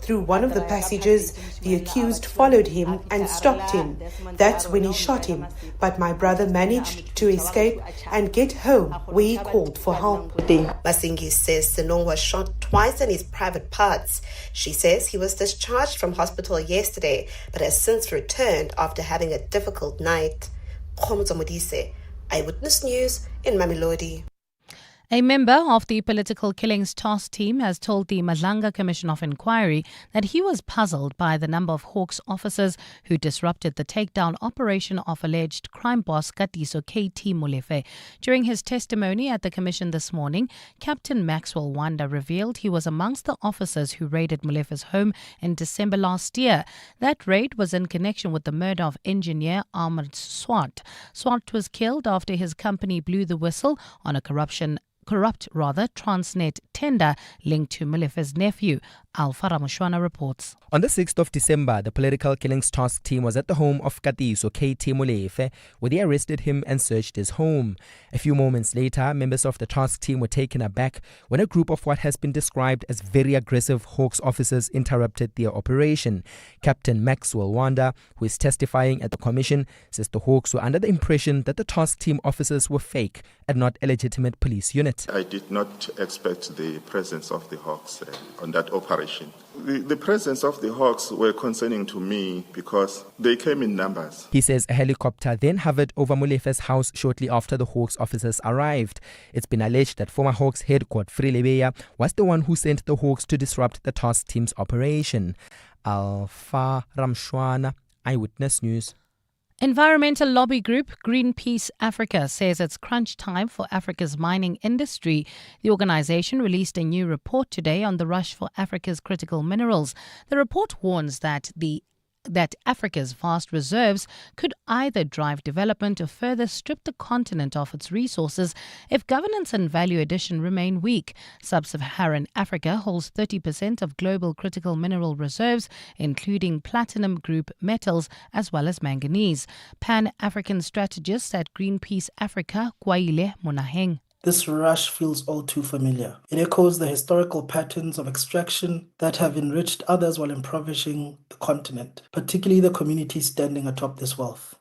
Through one of the passages, the accused followed him and stopped him. That's when he shot him, but my brother managed to escape and get home where he called for help. Masingi says Senong was shot twice in his private parts. She says he was discharged from hospital yesterday, but has since returned after having a difficult night. Eyewitness News in Mamelodi. A member of the Political Killings Task Team has told the Madlanga Commission of Inquiry that he was puzzled by the number of Hawks officers who disrupted the takedown operation of alleged crime boss Katiso KT Molefe. During his testimony at the Commission this morning, Captain Maxwell Wanda revealed he was amongst the officers who raided Molefe's home in December last year. That raid was in connection with the murder of engineer Ahmed Swart. Swart was killed after his company blew the whistle on a corrupt Transnet tender linked to Molefe's nephew. Alpha Ramushwana reports. On the 6th of December, the Political Killings Task Team was at the home of Katiso KT Molefe, where they arrested him and searched his home. A few moments later, members of the task team were taken aback when a group of what has been described as very aggressive Hawks officers interrupted their operation. Captain Maxwell Wanda, who is testifying at the commission, says the Hawks were under the impression that the task team officers were fake and not a legitimate police unit. I did not expect the presence of the Hawks on that operation. The presence of the Hawks were concerning to me because they came in numbers. He says a helicopter then hovered over Molefe's house shortly after the Hawks officers arrived. It's been alleged that former Hawks head coach Relebogile was the one who sent the Hawks to disrupt the task team's operation. Alpha Ramshwana, Eyewitness News. Environmental lobby group Greenpeace Africa says it's crunch time for Africa's mining industry. The organization released a new report today on the rush for Africa's critical minerals. The report warns that Africa's vast reserves could either drive development or further strip the continent of its resources if governance and value addition remain weak. Sub-Saharan Africa holds 30% of global critical mineral reserves, including platinum group metals as well as manganese. Pan-African strategist at Greenpeace Africa, Kwaile Monaheng. This rush feels all too familiar. It echoes the historical patterns of extraction that have enriched others while impoverishing the continent, particularly the communities standing atop this wealth.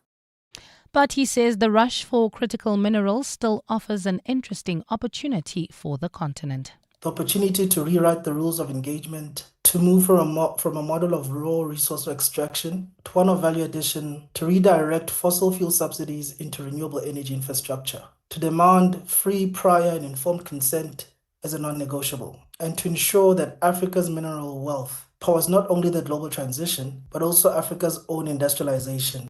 But he says the rush for critical minerals still offers an interesting opportunity for the continent. The opportunity to rewrite the rules of engagement, to move from a model of raw resource extraction to one of value addition, to redirect fossil fuel subsidies into renewable energy infrastructure, to demand free, prior and informed consent as a non-negotiable, and to ensure that Africa's mineral wealth powers not only the global transition, but also Africa's own industrialization.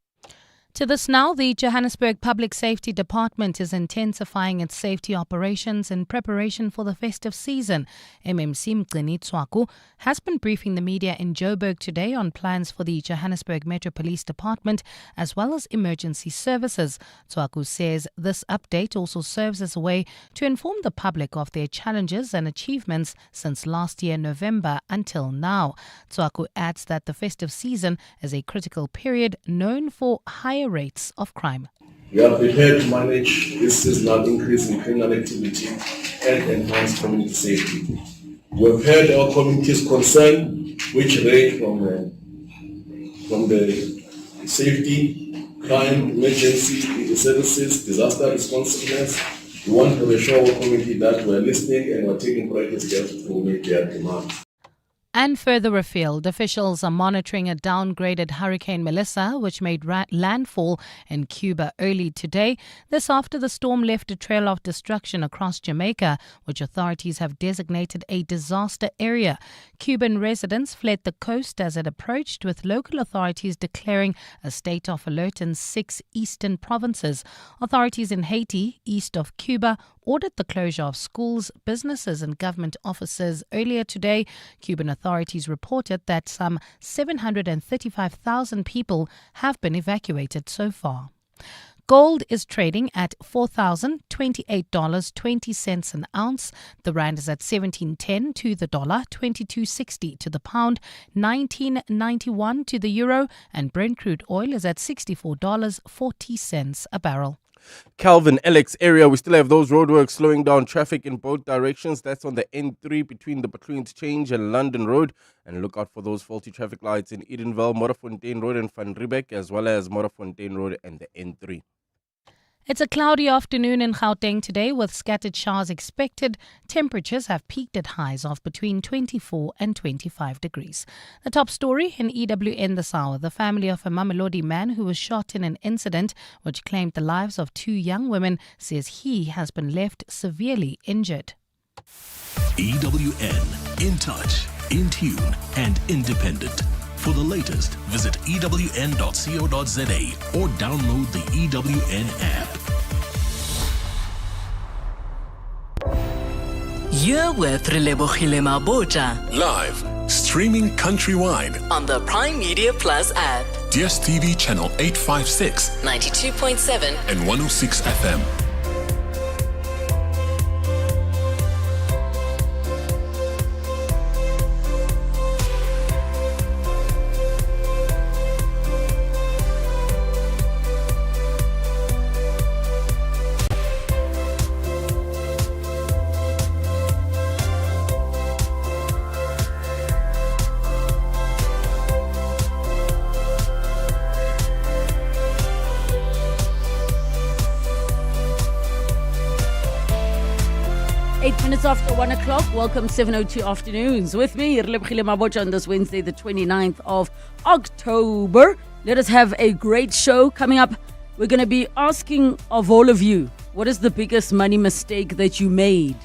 To this now, the Johannesburg Public Safety Department is intensifying its safety operations in preparation for the festive season. MMC Mgcini Tswaku has been briefing the media in Joburg today on plans for the Johannesburg Metro Police Department as well as emergency services. Tswaku says this update also serves as a way to inform the public of their challenges and achievements since last year November until now. Tswaku adds that the festive season is a critical period known for higher rates of crime. We are prepared to manage this seasonal increase in criminal activity and enhance community safety. We have heard our community's concern, which range from the safety, crime, emergency services, disaster responsiveness. We want to assure our community that we are listening and we are taking proactive steps to meet their demands. And further afield, officials are monitoring a downgraded Hurricane Melissa, which made landfall in Cuba early today. This after the storm left a trail of destruction across Jamaica, which authorities have designated a disaster area. Cuban residents fled the coast as it approached, with local authorities declaring a state of alert in 6 eastern provinces. Authorities in Haiti, east of Cuba, ordered the closure of schools, businesses and government offices earlier today. Cuban authorities reported that some 735,000 people have been evacuated so far. Gold is trading at $4,028.20 an ounce. The rand is at 17.10 to the dollar, 22.60 to the pound, 19.91 to the euro, and Brent crude oil is at $64.40 a barrel. Calvin Alex area, we still have those roadworks slowing down traffic in both directions. That's on the N3 between the Butler Interchange and London Road. And look out for those faulty traffic lights in Edenville, Modderfontein Road and Van Riebeek, as well as Modderfontein Road and the N3. It's a cloudy afternoon in Gauteng today with scattered showers expected. Temperatures have peaked at highs of between 24 and 25 degrees. The top story in EWN this hour. The family of a Mamelodi man who was shot in an incident which claimed the lives of 2 young women says he has been left severely injured. EWN, in touch, in tune and independent. For the latest, visit ewn.co.za or download the EWN app. You're with Relebogile Mabotja Live, streaming countrywide on the Prime Media Plus app. DSTV channel 856, 92.7 and 106 FM. Minutes after 1 o'clock, welcome 7:02 afternoons with me, Relebogile Mabotja, on this Wednesday, the 29th of October. Let us have a great show coming up. We're going to be asking of all of you, what is the biggest money mistake that you made?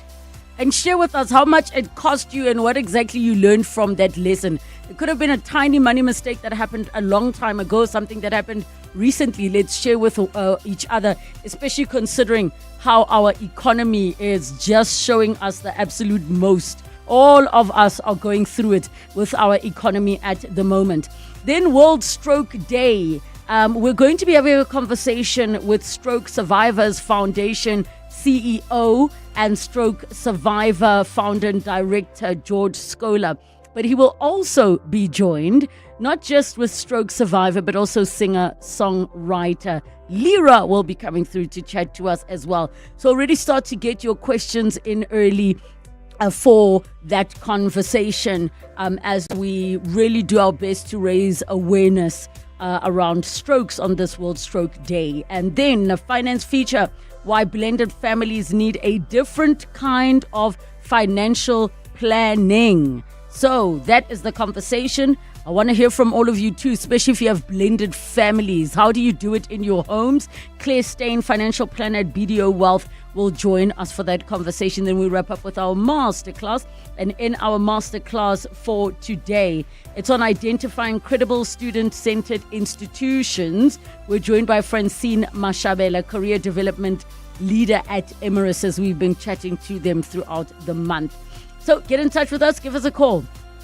And share with us how much it cost you and what exactly you learned from that lesson. It could have been a tiny money mistake that happened a long time ago, something that happened recently. Let's share with each other, especially considering how our economy is just showing us the absolute most. All of us are going through it with our economy at the moment. Then World Stroke Day. We're going to be having a conversation with Stroke Survivors Foundation CEO and Stroke Survivor founder and director George Scola. But he will also be joined not just with Stroke Survivor, but also singer-songwriter Lyra will be coming through to chat to us as well. So already start to get your questions in early for that conversation as we really do our best to raise awareness around strokes on this World Stroke Day. And then a finance feature, why blended families need a different kind of financial planning. So that is the conversation. I want to hear from all of you too, especially if you have blended families. How do you do it in your homes? Claire Steyn, financial planner at BDO Wealth, will join us for that conversation. Then we wrap up with our masterclass. And in our masterclass for today, it's on identifying credible student-centered institutions. We're joined by Francine Mashabela, career development leader at Emirates, as we've been chatting to them throughout the month. So get in touch with us. Give us a call.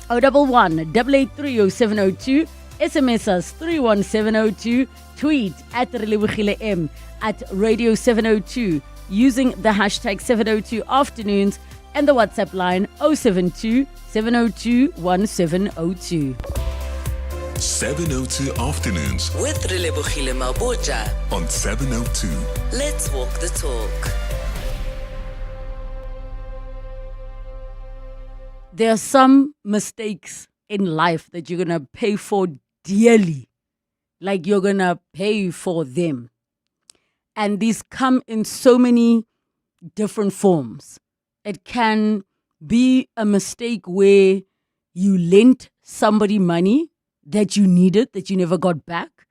011 883 0702. SMS us 31702. Tweet at Relebogile M at Radio 702 using the hashtag 702 afternoons and the WhatsApp line 072 702 1702. 702 afternoons with Relebogile Mabotja on 702. Let's walk the talk. There are some mistakes in life that you're going to pay for dearly. Like you're going to pay for them. And these come in so many different forms. It can be a mistake where you lent somebody money that you needed, that you never got back.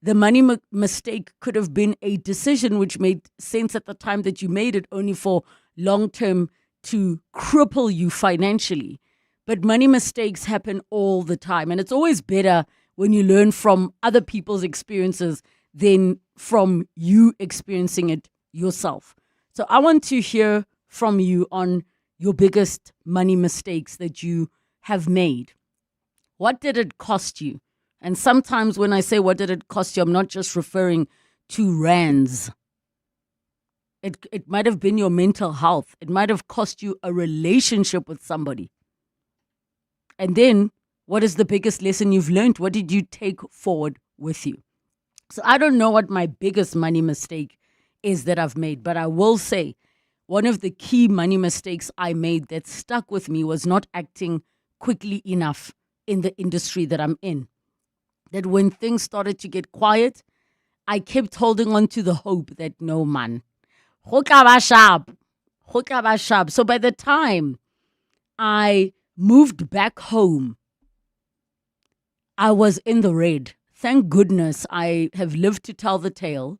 The money mistake could have been a decision which made sense at the time that you made it, only for long-term to cripple you financially. But money mistakes happen all the time. And it's always better when you learn from other people's experiences than from you experiencing it yourself. So I want to hear from you on your biggest money mistakes that you have made. What did it cost you? And sometimes when I say what did it cost you, I'm not just referring to rands. It might have been your mental health. It might have cost you a relationship with somebody. And then, what is the biggest lesson you've learned? What did you take forward with you? So I don't know what my biggest money mistake is that I've made. But I will say, one of the key money mistakes I made that stuck with me was not acting quickly enough in the industry that I'm in. That when things started to get quiet, I kept holding on to the hope that no man. So by the time I moved back home, I was in the red. Thank goodness I have lived to tell the tale.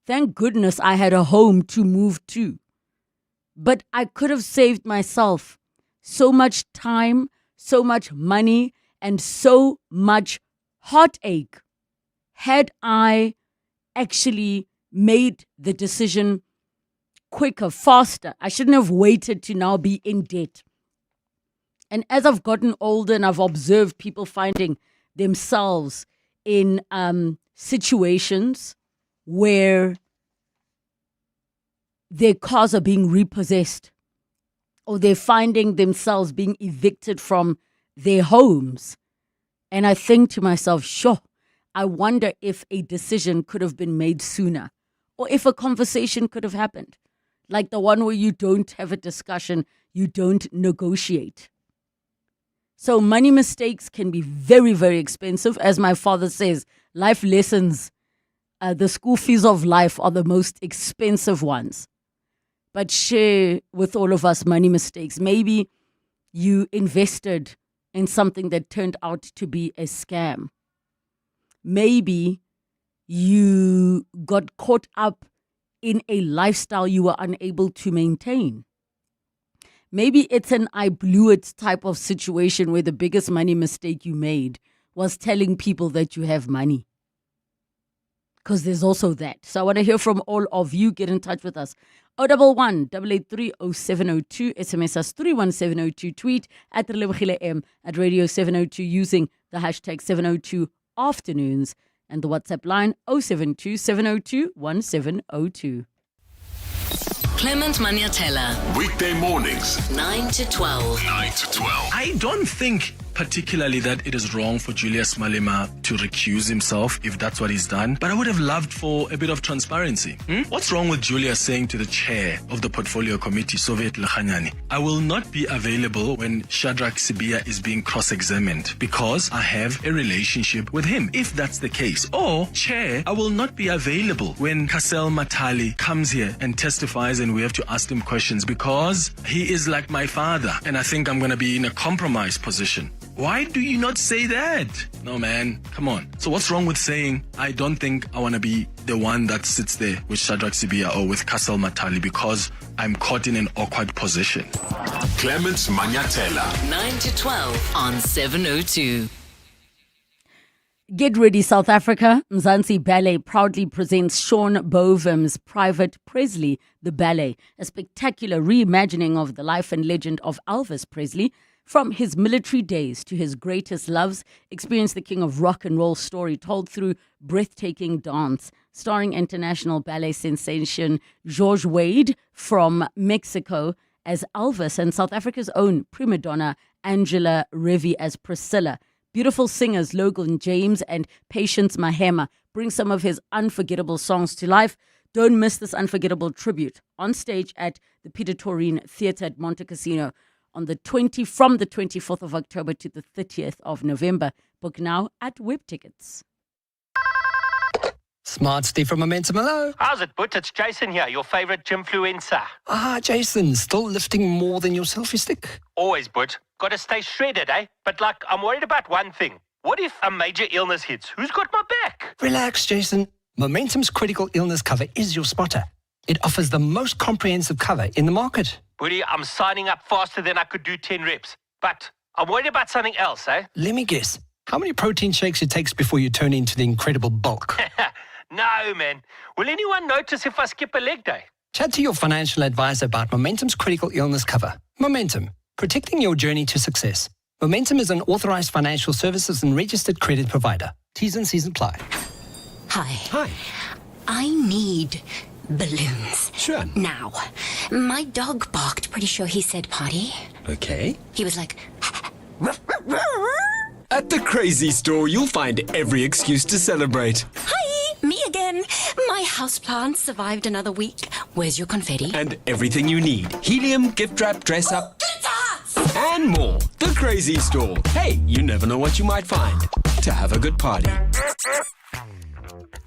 Thank goodness I had a home to move to. But I could have saved myself so much time, so much money, and so much heartache had I actually made the decision quicker, faster. I shouldn't have waited to now be in debt. And as I've gotten older and I've observed people finding themselves in situations where their cars are being repossessed or they're finding themselves being evicted from their homes. And I think to myself, sure, I wonder if a decision could have been made sooner or if a conversation could have happened. Like the one where you don't have a discussion, you don't negotiate. So money mistakes can be very, very expensive. As my father says, life lessons, the school fees of life are the most expensive ones. But share with all of us money mistakes. Maybe you invested in something that turned out to be a scam. Maybe you got caught up in a lifestyle you were unable to maintain. Maybe it's an I blew it type of situation where the biggest money mistake you made was telling people that you have money. Because there's also that. So I want to hear from all of you. Get in touch with us. 011-883-0702. SMS us 31702. Tweet at Relebogile M at Radio 702 using the hashtag 702 afternoons. And the WhatsApp line 072-702-1702. Clement Maniatella. Weekday mornings, 9 to 12. 9 to 12. I don't think particularly that it is wrong for Julius Malema to recuse himself if that's what he's done, but I would have loved for a bit of transparency. What's wrong with Julius saying to the chair of the portfolio committee, Soviet Lechanyani, I will not be available when Shadrach Sibia is being cross-examined because I have a relationship with him, if that's the case. Or, chair, I will not be available when Kasel Matali comes here and testifies and we have to ask him questions because he is like my father and I think I'm going to be in a compromised position. Why do you not say that? No, man, come on. So what's wrong with saying, I don't think I want to be the one that sits there with Shadrach Sibia or with Kasel Matali because I'm caught in an awkward position. Clement Maniatella. 9 to 12 on 702. Get ready, South Africa. Mzansi Ballet proudly presents Sean Bovim's Private Presley, the ballet, a spectacular reimagining of the life and legend of Elvis Presley. From his military days to his greatest loves, experience the king of rock and roll story told through breathtaking dance, starring international ballet sensation George Wade from Mexico as Elvis and South Africa's own prima donna Angela Revy as Priscilla. Beautiful singers Logan James and Patience Mahema bring some of his unforgettable songs to life. Don't miss this unforgettable tribute on stage at the Peter Taurine Theatre at Monte Cassino on from the 24th of October to the 30th of November. Book now at Web Tickets. Smart Steve from Momentum, hello. How's it, But? It's Jason here, your favorite gymfluencer. Jason, still lifting more than your selfie stick? Always, But. Gotta stay shredded, eh? But I'm worried about one thing. What if a major illness hits? Who's got my back? Relax, Jason. Momentum's critical illness cover is your spotter. It offers the most comprehensive cover in the market. Buddy, I'm signing up faster than I could do 10 reps. But I'm worried about something else, eh? Let me guess. How many protein shakes it takes before you turn into the incredible bulk? No, man. Will anyone notice if I skip a leg day? Chat to your financial advisor about Momentum's critical illness cover. Momentum, protecting your journey to success. Momentum is an authorized financial services and registered credit provider. T's and C's apply. Hi. I need balloons. Sure. Now, my dog barked. Pretty sure he said potty. Okay. He was like... At the Crazy Store, you'll find every excuse to celebrate. Hi, me again. again. My houseplant survived another week. Where's your confetti? And everything you need. Helium, gift wrap, dress up. And more. The Crazy Store. Hey, you never know what you might find. To have a good party.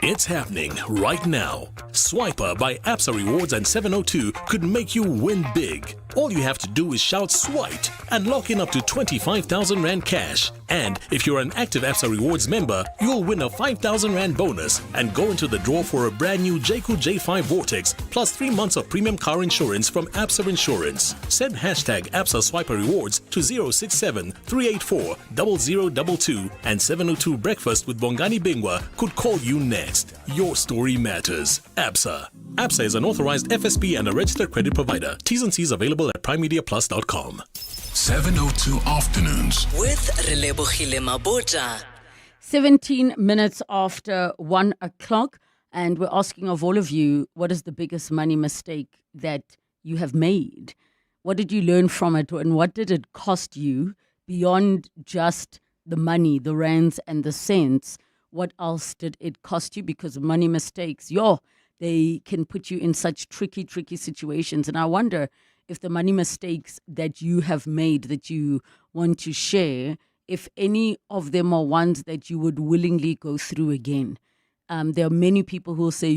It's happening right now. Swiper by Absa Rewards and 702 could make you win big. All you have to do is shout "Swiped" and lock in up to 25,000 Rand cash. And if you're an active Absa Rewards member, you'll win a 5,000 Rand bonus and go into the draw for a brand new Jayco J5 Vortex plus 3 months of premium car insurance from Absa Insurance. Send hashtag Absa Swiper Rewards to 067 384 0022 and 702 Breakfast with Bongani Bingwa could call you next. Your story matters. Absa. Absa is an authorized FSP and a registered credit provider. T's and C's available at primemediaplus.com. 702 Afternoons with Relebogile Mabotja. 17 minutes after 1 o'clock, and we're asking of all of you, what is the biggest money mistake that you have made? What did you learn from it, and what did it cost you beyond just the money, the rands and the cents? What else did it cost you? Because money mistakes, they can put you in such tricky situations. And I wonder if the money mistakes that you have made that you want to share, if any of them are ones that you would willingly go through again. There are many people who will say,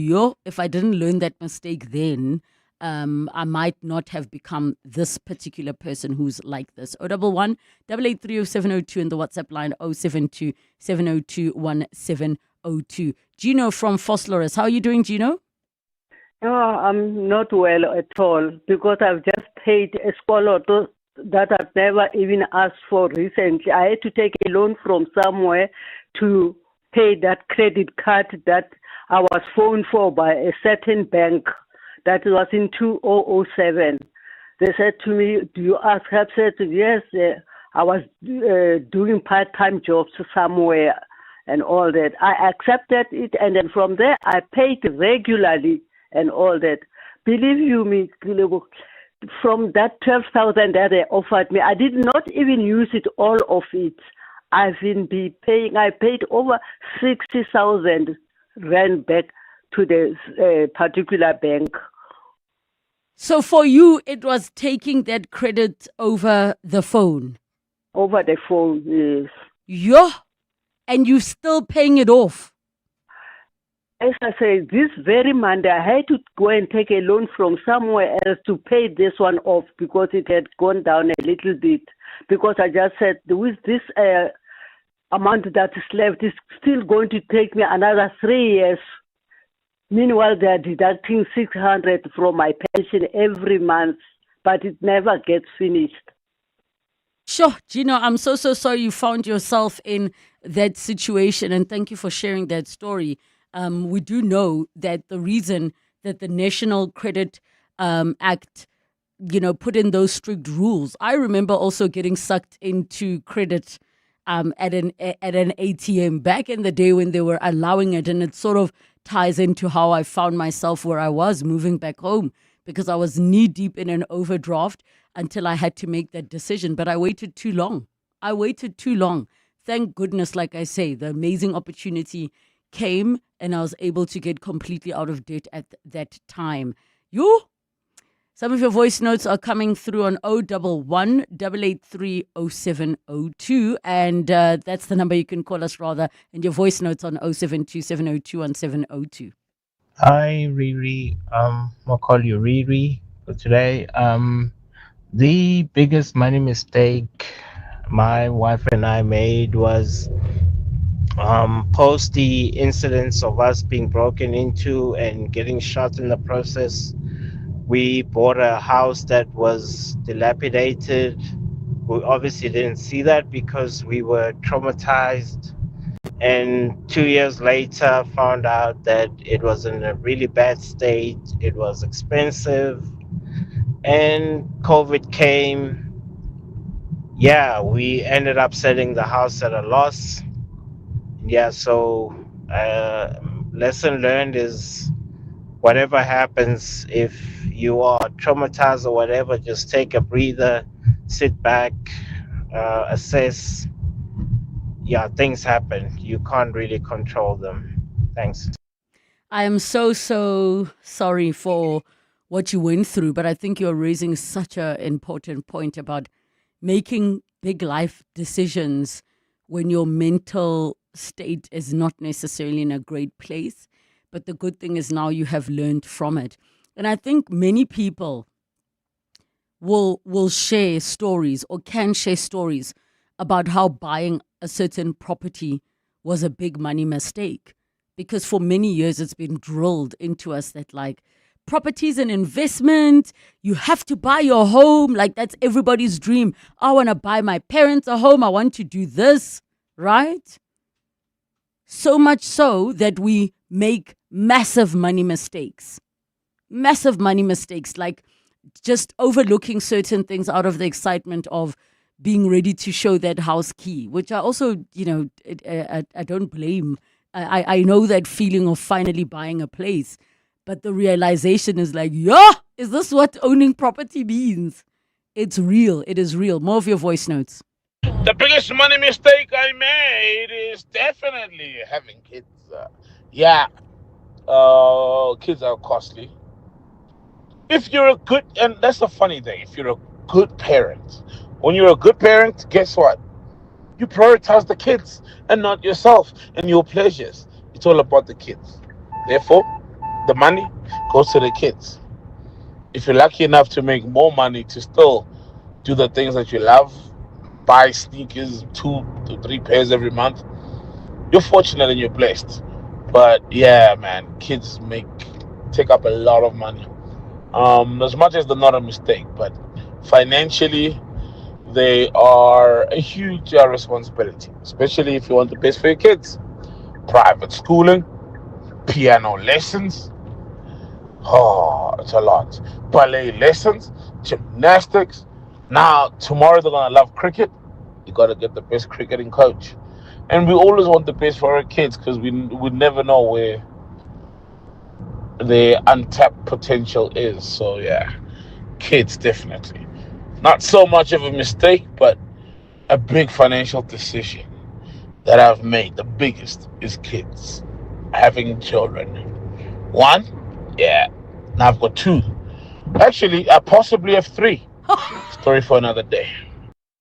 if I didn't learn that mistake then, I might not have become this particular person who's like this. 011 883 0702 and the WhatsApp line 072 702 1702. Gino from Vosloorus. How are you doing, Gino? No, I'm not well at all because I've just paid a scholar that I've never even asked for recently. I had to take a loan from somewhere to pay that credit card that I was phoned for by a certain bank. That was in 2007. They said to me, do you ask help? I said, yes, I was doing part-time jobs somewhere and all that. I accepted it, and then from there, I paid regularly and all that. Believe you me, from that 12,000 that they offered me, I did not even use it, all of it. I paid over 60,000 Rand back to the particular bank. So for you, it was taking that credit over the phone? Over the phone, yes. Yeah, and you're still paying it off? As I say, this very Monday, I had to go and take a loan from somewhere else to pay this one off because it had gone down a little bit. Because I just said, with this amount that is left, it's still going to take me another 3 years. Meanwhile, they are deducting 600 from my pension every month, but it never gets finished. Sure, Gino, I'm so sorry you found yourself in that situation, and thank you for sharing that story. We do know that the reason that the National Credit Act, put in those strict rules. I remember also getting sucked into credit at an ATM back in the day when they were allowing it, and it sort of ties into how I found myself where I was moving back home, because I was knee deep in an overdraft until I had to make that decision. But I waited too long. Thank goodness, like I say, the amazing opportunity came and I was able to get completely out of debt at that time. Some of your voice notes are coming through on 011 883 0702, and that's the number you can call us rather, and your voice notes on 072 702 1702. Hi, Riri. I'll call you Riri for today. The biggest money mistake my wife and I made was post the incidents of us being broken into and getting shot in the process. We bought a house that was dilapidated. We obviously didn't see that because we were traumatized. And 2 years later, found out that it was in a really bad state. It was expensive. And COVID came. Yeah, we ended up selling the house at a loss. Yeah, so lesson learned is whatever happens, if you are traumatized or whatever, just take a breather, sit back, assess. Yeah, things happen. You can't really control them. Thanks. I am so sorry for what you went through, but I think you're raising such an important point about making big life decisions when your mental state is not necessarily in a great place. But the good thing is now you have learned from it. And I think many people will share stories or can share stories about how buying a certain property was a big money mistake. Because for many years it's been drilled into us that like property is an investment, you have to buy your home, like that's everybody's dream. I want to buy my parents a home, I want to do this, right? So much so that we make massive money mistakes. Massive money mistakes, like just overlooking certain things out of the excitement of being ready to show that house key, which I also, I don't blame. I know that feeling of finally buying a place, but the realization is like, is this what owning property means? It's real. It is real. More of your voice notes. The biggest money mistake I made is definitely having kids. Kids are costly. If you're a good, and that's the funny thing, if you're a good parent, when you're a good parent, guess what? You prioritize the kids and not yourself and your pleasures. It's all about the kids. Therefore, the money goes to the kids. If you're lucky enough to make more money to still do the things that you love, buy sneakers 2 to 3 pairs every month, you're fortunate and you're blessed. But yeah, man, kids take up a lot of money. As much as they're not a mistake, but financially they are a huge responsibility, especially if you want the best for your kids. Private schooling, piano lessons, it's a lot. Ballet lessons, gymnastics. Now tomorrow they're gonna love cricket. You gotta get the best cricketing coach, and we always want the best for our kids because we never know where the untapped potential is. So yeah, kids definitely not so much of a mistake, but a big financial decision that I've made. The biggest is kids, having children. One, yeah. Now I've got 2. Actually, I possibly have 3. Story for another day.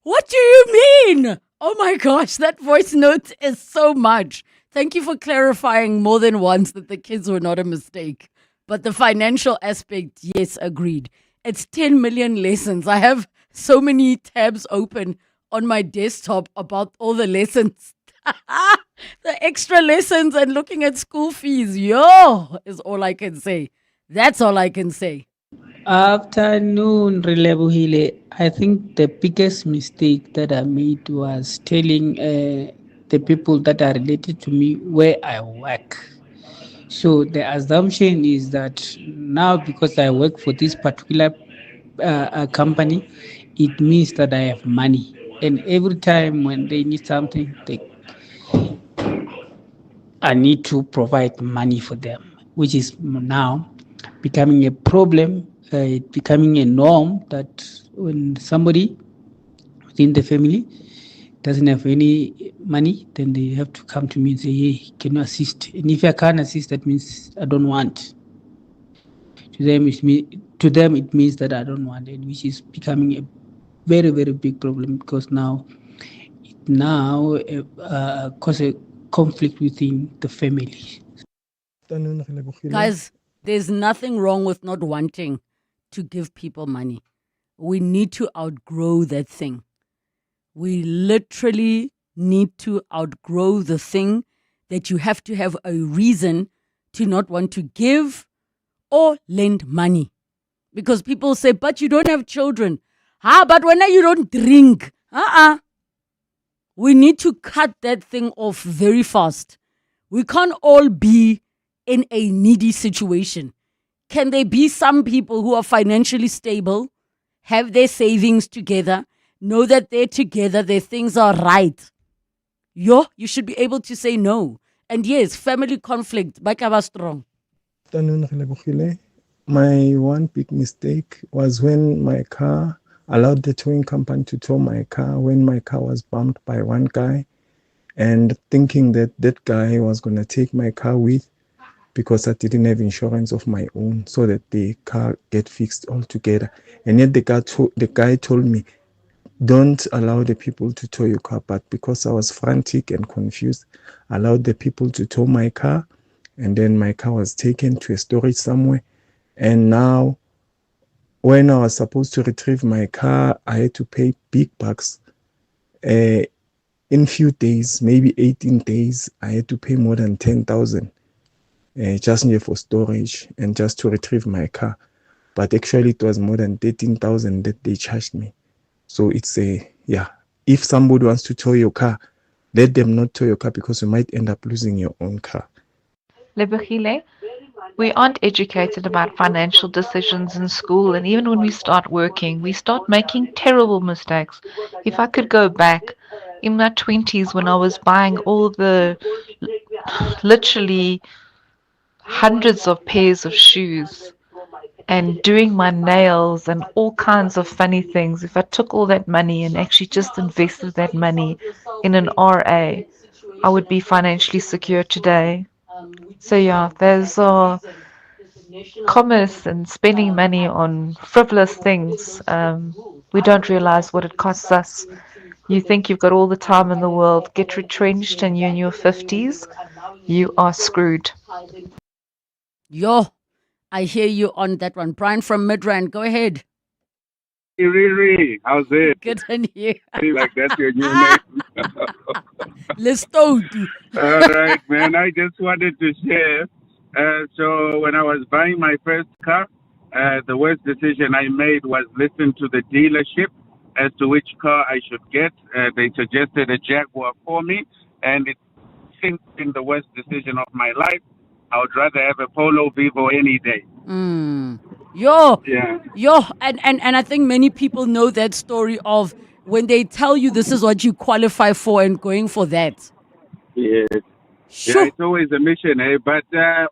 What do you mean? Oh my gosh, that voice note is so much. Thank you for clarifying more than once that the kids were not a mistake. But the financial aspect, yes, agreed. It's 10 million lessons. I have so many tabs open on my desktop about all the lessons. The extra lessons and looking at school fees. Is all I can say. That's all I can say. Afternoon, Relebogile. I think the biggest mistake that I made was telling the people that are related to me where I work. So the assumption is that now because I work for this particular company, it means that I have money. And every time when they need something, I need to provide money for them, which is now becoming a problem, becoming a norm that when somebody within the family doesn't have any money, then they have to come to me and say, hey, can you assist? And if I can't assist, that means I don't want. To them, it means that I don't want it, which is becoming a very, very big problem because now cause a conflict within the family. Guys, there's nothing wrong with not wanting to give people money. We need to outgrow that thing. We literally need to outgrow the thing that you have to have a reason to not want to give or lend money. Because people say, but you don't have children. But when you don't drink. We need to cut that thing off very fast. We can't all be in a needy situation. Can there be some people who are financially stable, have their savings together, know that they're together, their things are right? You should be able to say no. And yes, family conflict, Bakaba strong. My one big mistake was when my car allowed the towing company to tow my car when my car was bumped by one guy, and thinking that that guy was going to take my car with because I didn't have insurance of my own, so that the car get fixed altogether. And yet the guy told me, don't allow the people to tow your car. But because I was frantic and confused, I allowed the people to tow my car, and then my car was taken to a storage somewhere. And now, when I was supposed to retrieve my car, I had to pay big bucks. In few days, maybe 18 days, I had to pay more than 10,000 just for storage and just to retrieve my car. But actually, it was more than 13,000 that they charged me. So it's if somebody wants to tow your car, let them not tow your car, because you might end up losing your own car. Lebogile, we aren't educated about financial decisions in school, and even when we start working, we start making terrible mistakes. If I could go back in my 20s when I was buying all the literally hundreds of pairs of shoes and doing my nails and all kinds of funny things, if I took all that money and actually just invested that money in an RA, I would be financially secure today. So yeah, there's commerce and spending money on frivolous things. We don't realize what it costs us. You think you've got all the time in the world, get retrenched, and you're in your 50s, you are screwed. Yo, I hear you on that one. Brian from Midrand, go ahead. Riri, how's it? Good on you. Like that's your new name. Let's go. All right, man. I just wanted to share. So when I was buying my first car, the worst decision I made was listen to the dealership as to which car I should get. They suggested a Jaguar for me, and it's since been the worst decision of my life. I would rather have a Polo Vivo any day. Yo, and I think many people know that story of when they tell you this is what you qualify for and going for that. Yeah. Sure. Yeah, it's always a mission, eh? But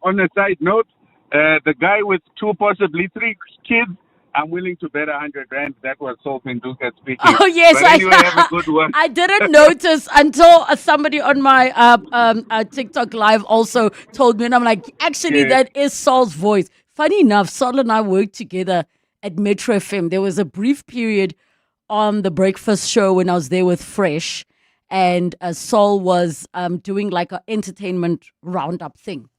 on a side note, the guy with 2, possibly 3 kids, I'm willing to bet 100 rand. That was Sol Pinduka speaking. Oh yes, but anyway, have a good one. I didn't notice until somebody on my TikTok live also told me, and I'm like, actually, that is Sol's voice. Funny enough, Sol and I worked together at Metro FM. There was a brief period on the breakfast show when I was there with Fresh, and Sol was doing like an entertainment roundup thing.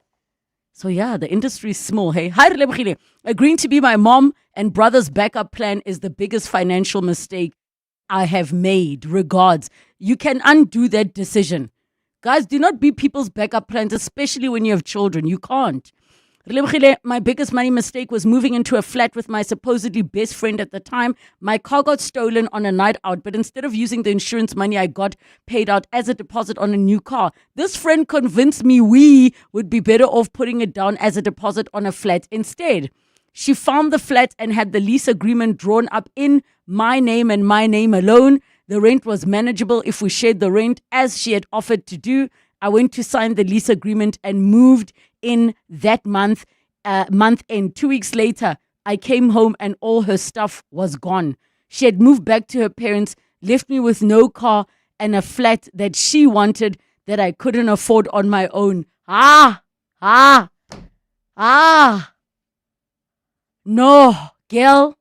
So yeah, the industry is small. Hey, hi Relebogile. Agreeing to be my mom and brother's backup plan is the biggest financial mistake I have made. Regards. You can undo that decision. Guys, do not be people's backup plans, especially when you have children. You can't. Relebogile, my biggest money mistake was moving into a flat with my supposedly best friend at the time. My car got stolen on a night out, but instead of using the insurance money I got paid out as a deposit on a new car, this friend convinced me we would be better off putting it down as a deposit on a flat instead. She found the flat and had the lease agreement drawn up in my name and my name alone. The rent was manageable if we shared the rent as she had offered to do. I went to sign the lease agreement and moved in that month end. 2 weeks later, I came home and all her stuff was gone. She had moved back to her parents, left me with no car and a flat that she wanted that I couldn't afford on my own. No, girl.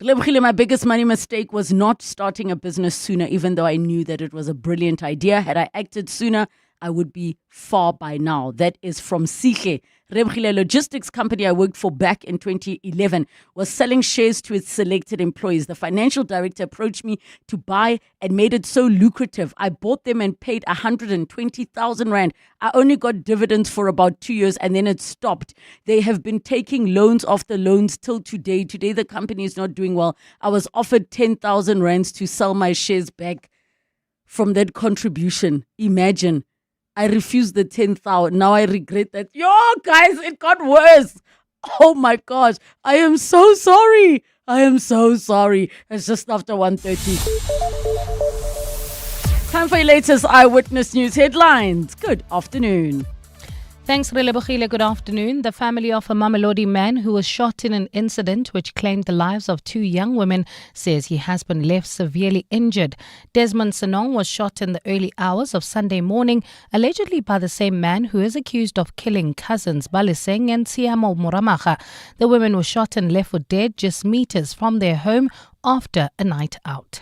Relebogile, my biggest money mistake was not starting a business sooner, even though I knew that it was a brilliant idea. Had I acted sooner, I would be far by now. That is from Sihle. Relebogile, a logistics company I worked for back in 2011, was selling shares to its selected employees. The financial director approached me to buy and made it so lucrative. I bought them and paid 120,000 rand. I only got dividends for about 2 years and then it stopped. They have been taking loans after loans till today. Today the company is not doing well. I was offered 10,000 rands to sell my shares back from that contribution. Imagine. I refused the 10,000. Now I regret that. Yo, guys, it got worse. Oh my gosh. I am so sorry. I am so sorry. It's just after 1:30. Time for your latest Eyewitness News headlines. Good afternoon. Thanks, Relebogile. Good afternoon. The family of a Mamelodi man who was shot in an incident which claimed the lives of 2 young women says he has been left severely injured. Desmond Senong was shot in the early hours of Sunday morning, allegedly by the same man who is accused of killing cousins Baliseng and Siamo Muramaga. The women were shot and left for dead just meters from their home after a night out.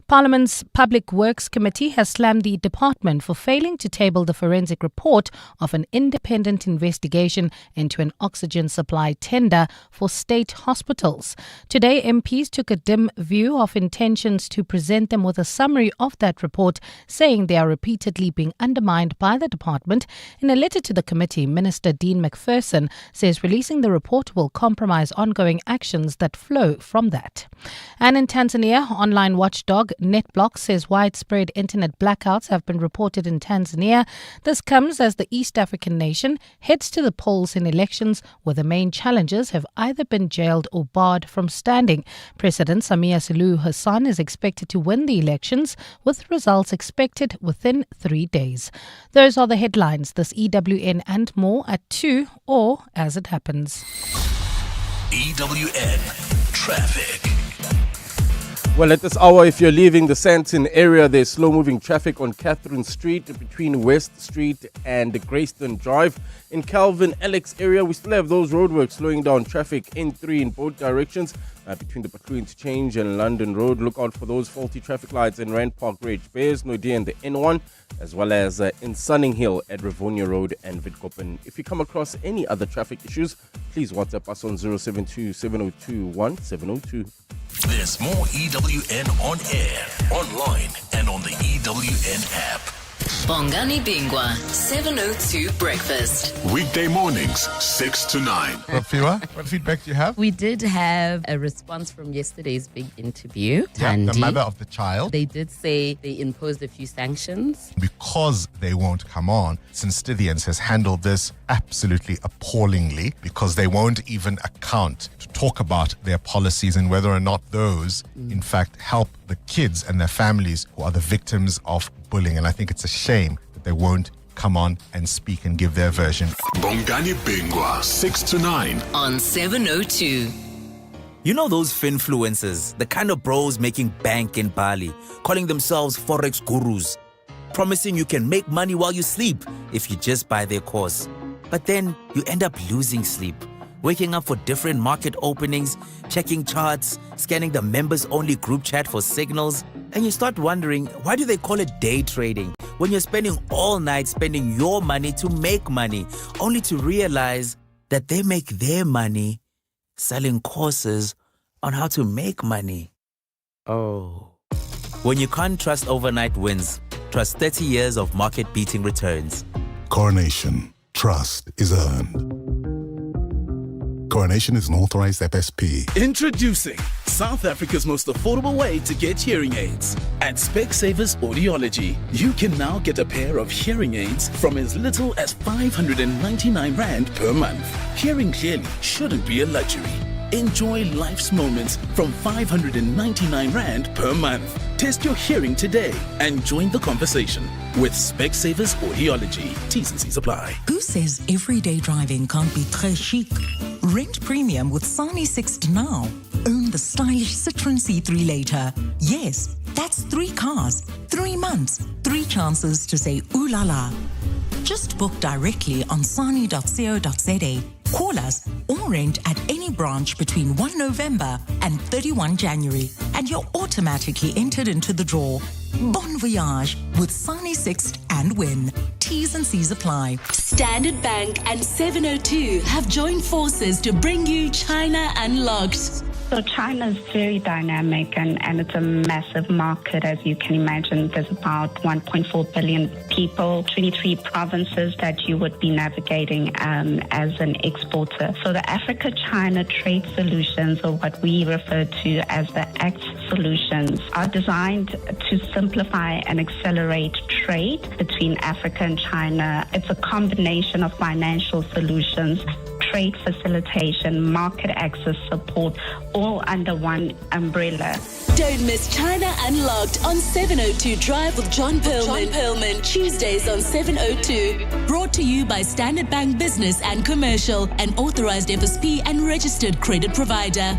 Parliament's Public Works Committee has slammed the department for failing to table the forensic report of an independent investigation into an oxygen supply tender for state hospitals. Today, MPs took a dim view of intentions to present them with a summary of that report, saying they are repeatedly being undermined by the department. In a letter to the committee, Minister Dean McPherson says releasing the report will compromise ongoing actions that flow from that. And in Tanzania, online watchdog NetBlock says widespread internet blackouts have been reported in Tanzania. This comes as the East African nation heads to the polls in elections where the main challengers have either been jailed or barred from standing. President Samia Suluhu Hassan is expected to win the elections, with results expected within 3 days. Those are the headlines. This EWN and more at 2 or as it happens. EWN Traffic. Well, at this hour, if you're leaving the Sandton area, there's slow-moving traffic on Catherine Street between West Street and Greyston Drive. In Calvin Alex area, we still have those roadworks slowing down traffic N3 in both directions between the Patlu Interchange and London Road. Look out for those faulty traffic lights in Rand Park Ridge, Bears Nodia and the N1, as well as in Sunning Hill at Rivonia Road and Witkoppen. If you come across any other traffic issues, please WhatsApp us on 072 702 1702. There's more EWN on air, online, and on the EWN app. Bongani Bingwa, 702 Breakfast. Weekday mornings, 6 to 9. Fiwa, what feedback do you have? We did have a response from yesterday's big interview. The mother of the child. They did say they imposed a few sanctions. Because they won't come on, St. Stithians has handled this absolutely appallingly, because they won't even account to talk about their policies and whether or not those, in fact, help the kids and their families who are the victims of bullying. And I think it's a shame that they won't come on and speak and give their version. Bongani Bingwa, 6 to 9. On 702. You know those finfluencers, the kind of bros making bank in Bali, calling themselves Forex gurus, promising you can make money while you sleep if you just buy their course. But then you end up losing sleep, waking up for different market openings, checking charts, scanning the members-only group chat for signals, and you start wondering, why do they call it day trading when you're spending all night spending your money to make money, only to realize that they make their money selling courses on how to make money? Oh. When you can't trust overnight wins, trust 30 years of market-beating returns. Coronation. Trust is earned. Coronation is an authorized FSP. Introducing South Africa's most affordable way to get hearing aids. At Specsavers Audiology, you can now get a pair of hearing aids from as little as 599 Rand per month. Hearing clearly shouldn't be a luxury. Enjoy life's moments from 599 Rand per month. Test your hearing today and join the conversation with Specsavers Audiology. T's and C's apply. Who says everyday driving can't be très chic? Rent premium with Sani Sixt now. Own the stylish Citroen C3 later. Yes, that's 3 cars, 3 months, 3 chances to say ooh la la. Just book directly on sani.co.za. Call us or rent at any branch between 1 November and 31 January, and you're automatically entered into the draw. Bon voyage with Sani Sixt and win. T's and C's apply. Standard Bank and 702 have joined forces to bring you China Unlocked. So China is very dynamic and it's a massive market, as you can imagine. There's about 1.4 billion people, 23 provinces that you would be navigating as an exporter. So the Africa-China trade solutions, or what we refer to as the ACT solutions, are designed to simplify and accelerate trade between Africa and China. It's a combination of financial solutions, trade facilitation, market access support, all under one umbrella. Don't miss China Unlocked on 702 Drive with John Perlman. Tuesdays on 702. Brought to you by Standard Bank Business and Commercial, an authorized FSP and registered credit provider.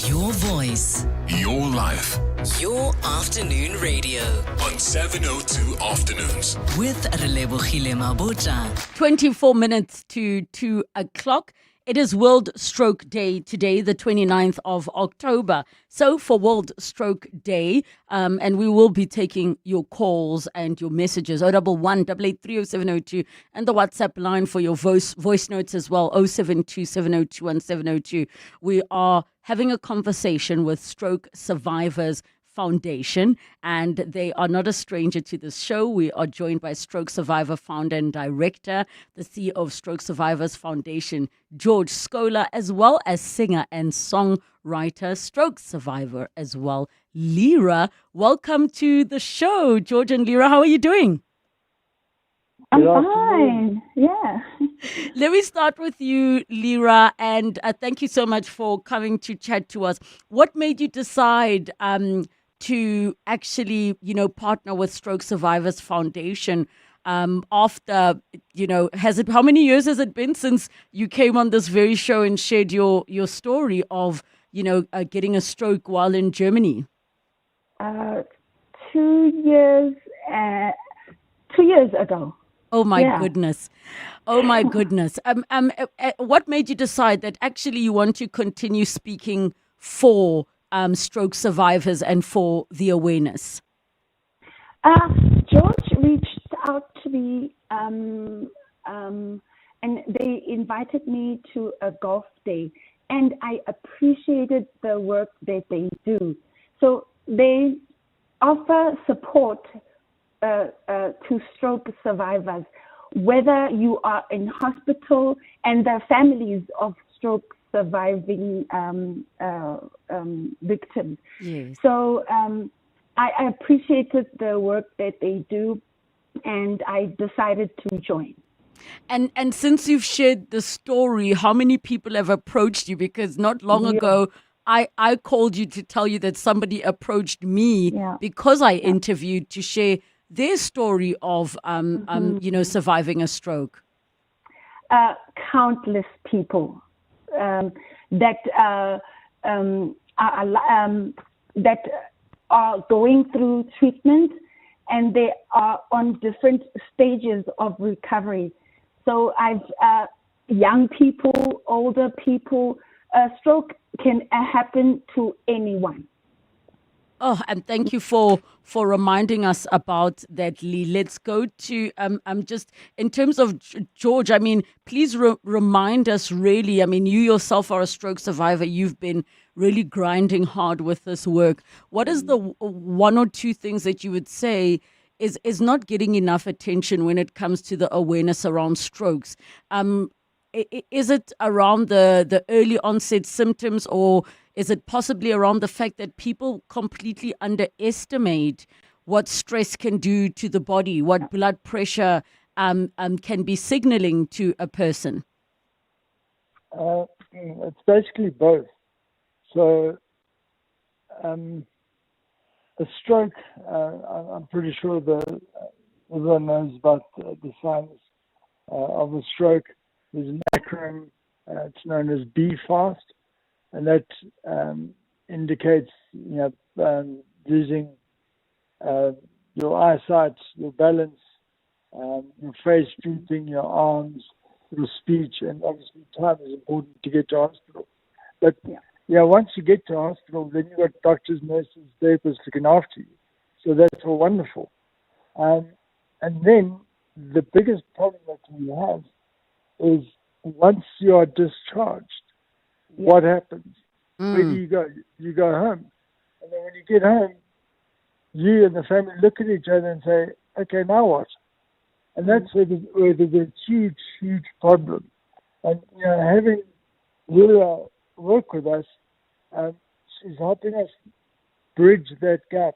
Your voice. Your life. Your afternoon radio. On 702 Afternoons. With Relebogile Mabotja. 24 minutes to 2 o'clock. It is World Stroke Day today, the 29th of October. So for World Stroke Day, and we will be taking your calls and your messages, 011-883-0702, and the WhatsApp line for your voice notes as well, 072-702-1702. We are having a conversation with Stroke Survivors Foundation, and they are not a stranger to this show. We are joined by Stroke Survivor founder and director, the CEO of Stroke Survivors Foundation, George Scholar, as well as singer and songwriter, stroke survivor as well, Lyra. Welcome to the show, George and Lyra. How are you doing? I'm fine. Yeah. Let me start with you, Lyra, and thank you so much for coming to chat to us. What made you decide to actually, partner with Stroke Survivors Foundation after, how many years has it been since you came on this very show and shared your story of, getting a stroke while in Germany? 2 years, 2 years ago. Oh my goodness. Oh my goodness. What made you decide that actually you want to continue speaking for stroke survivors and for the awareness? George reached out to me and they invited me to a golf day, and I appreciated the work that they do. So they offer support to stroke survivors, whether you are in hospital, and the families of stroke surviving victims. Yes. So I appreciated the work that they do, and I decided to join. And since you've shared the story, how many people have approached you? Because not long ago, I called you to tell you that somebody approached me because I interviewed to share their story of, surviving a stroke. Countless people that are going through treatment, and they are on different stages of recovery. So I've young people, older people. A stroke can happen to anyone. Oh, and thank you for reminding us about that, Lee. Let's go to, just in terms of George, please remind us really, you yourself are a stroke survivor. You've been really grinding hard with this work. What is the one or two things that you would say is not getting enough attention when it comes to the awareness around strokes? Is it around the early onset symptoms, or is it possibly around the fact that people completely underestimate what stress can do to the body, what blood pressure can be signaling to a person? It's basically both. So a stroke, I'm pretty sure everyone knows about the signs of a stroke. There's an acronym, it's known as BFAST, and that indicates losing your eyesight, your balance, your face drooping, your arms, your speech, and obviously time is important to get to hospital. But once you get to hospital, then you've got doctors, nurses, therapists looking after you. So that's all wonderful. And then the biggest problem that we have is once you are discharged, what happens? Where do you go? You go home. And then when you get home, you and the family look at each other and say, okay, now what? And that's where there's a huge, huge problem. And, having Lyra work with us, she's helping us bridge that gap,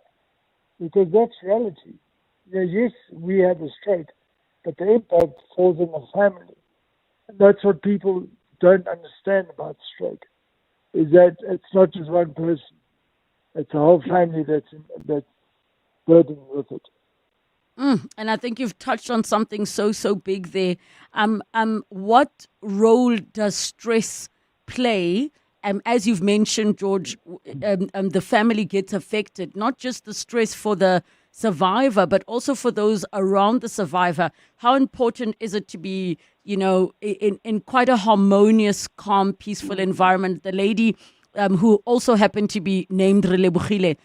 because that's reality. Yes, we have a stroke, but the impact falls on the family. And that's what people don't understand about stroke, is that it's not just one person. It's a whole family that's burdened with it. And I think you've touched on something so big there. What role does stress play? As you've mentioned, George, the family gets affected. Not just the stress for the survivor, but also for those around the survivor. How important is it to be, in quite a harmonious, calm, peaceful environment? The lady who also happened to be named Relebogile,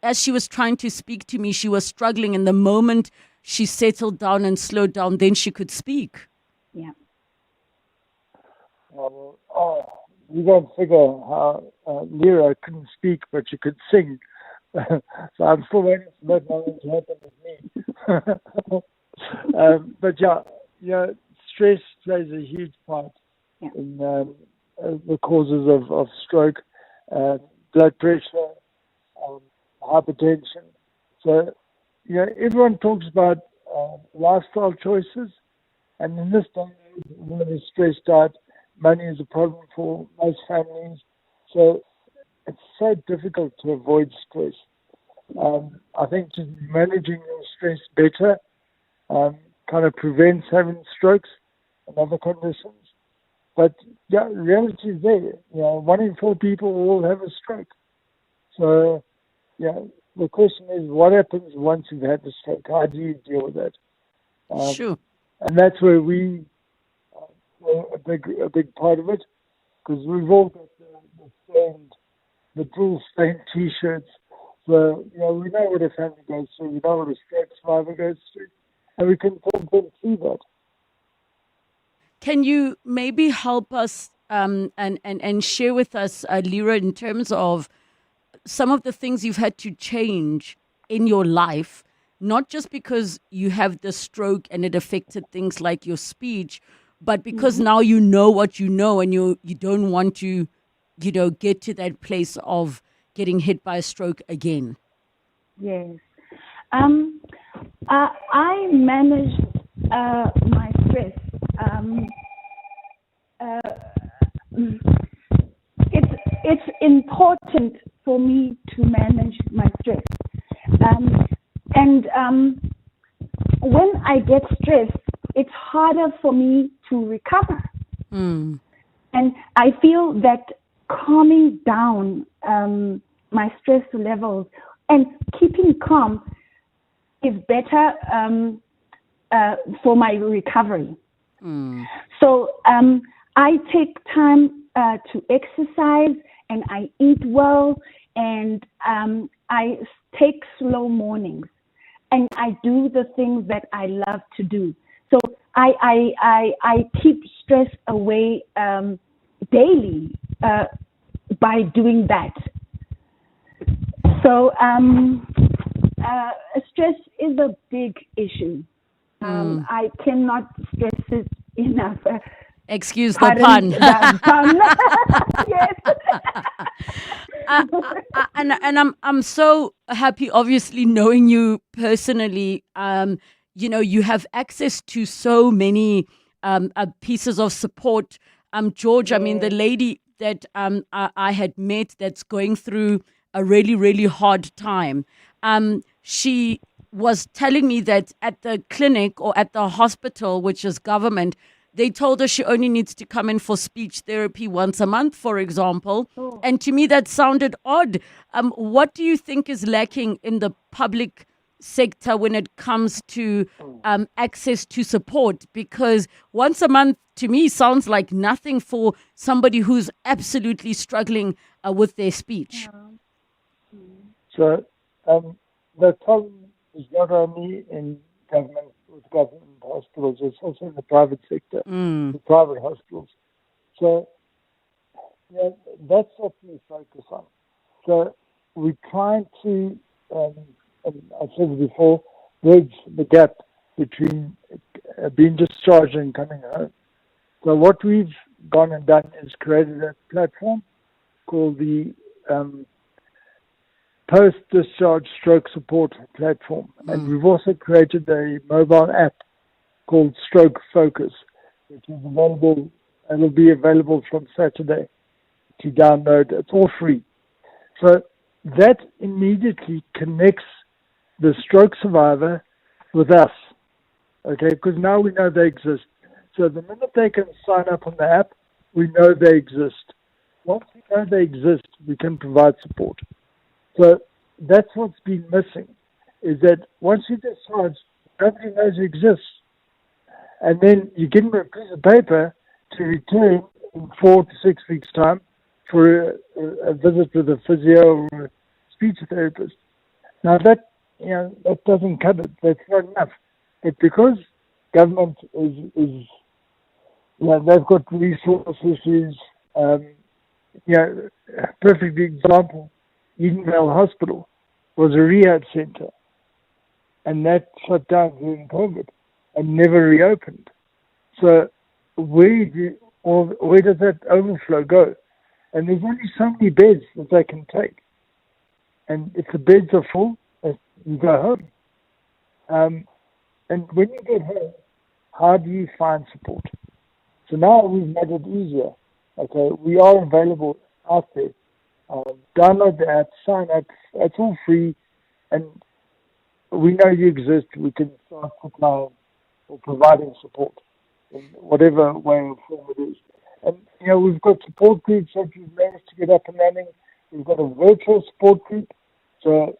as she was trying to speak to me, she was struggling. And the moment she settled down and slowed down, then she could speak. Yeah. You don't figure how Lyra couldn't speak, but she could sing. So I'm still waiting for that moment to happen with me. But stress plays a huge part in the causes of stroke, blood pressure, hypertension. So, everyone talks about lifestyle choices, and in this day and age, everyone is stressed out. Money is a problem for most families, so it's so difficult to avoid stress. I think just managing your stress better kind of prevents having strokes and other conditions. But reality is there. 1 in 4 people will have a stroke. So, the question is, what happens once you've had the stroke? How do you deal with that? Sure. And that's where we a big part of it, because we've all got the full stained T-shirts. So, we know what a family goes through, we know what a stroke survivor goes through, and we can talk them through that. Can you maybe help us and share with us, Lyra, in terms of some of the things you've had to change in your life, not just because you have the stroke and it affected things like your speech, but because now you know what you know, and you don't want to, get to that place of getting hit by a stroke again? Yes. I managed my stress. It's important for me to manage my stress. And when I get stressed, it's harder for me to recover. And I feel that calming down my stress levels and keeping calm is better for my recovery. So I take time to exercise, and I eat well, and I take slow mornings, and I do the things that I love to do. So I keep stress away daily by doing that. So stress is a big issue. I cannot stress it enough. Excuse the pun. Yes. And I'm so happy, obviously, knowing you personally. You have access to so many pieces of support. George, I mean, the lady that I had met that's going through a really, really hard time, she was telling me that at the clinic or at the hospital, which is government, they told her she only needs to come in for speech therapy once a month, for example. And to me, that sounded odd. What do you think is lacking in the public sector when it comes to access to support? Because once a month, to me, sounds like nothing for somebody who's absolutely struggling with their speech. So the problem is not only in government, with government hospitals, it's also in the private sector, the private hospitals. So that's what we focus on. So we're trying to, and I said it before, bridge the gap between being discharged and coming home. So what we've gone and done is created a platform called the Post-Discharge Stroke Support Platform. And we've also created a mobile app called Stroke Focus. which is available and will be available from Saturday to download. It's all free. So that immediately connects the stroke survivor with us, okay, because now we know they exist. So the minute they can sign up on the app, we know they exist. Once we know they exist, we can provide support. So that's what's been missing, is that once you discharge, nobody knows you exist. And then you give them a piece of paper to return in 4 to 6 weeks' time for a visit with a physio or a speech therapist. Now that doesn't cut it. That's not enough. But because government is they've got resources. Perfect example, Edenvale Hospital was a rehab center, and that shut down during COVID and never reopened. So where does that overflow go? And there's only so many beds that they can take. And if the beds are full, you go home. And when you get home, how do you find support? So now we've made it easier. Okay, we are available out there. Download the app, sign up. It's all free, and we know you exist. We can start supplying or providing support in whatever way or form it is. And we've got support groups that we've managed to get up and running. We've got a virtual support group, so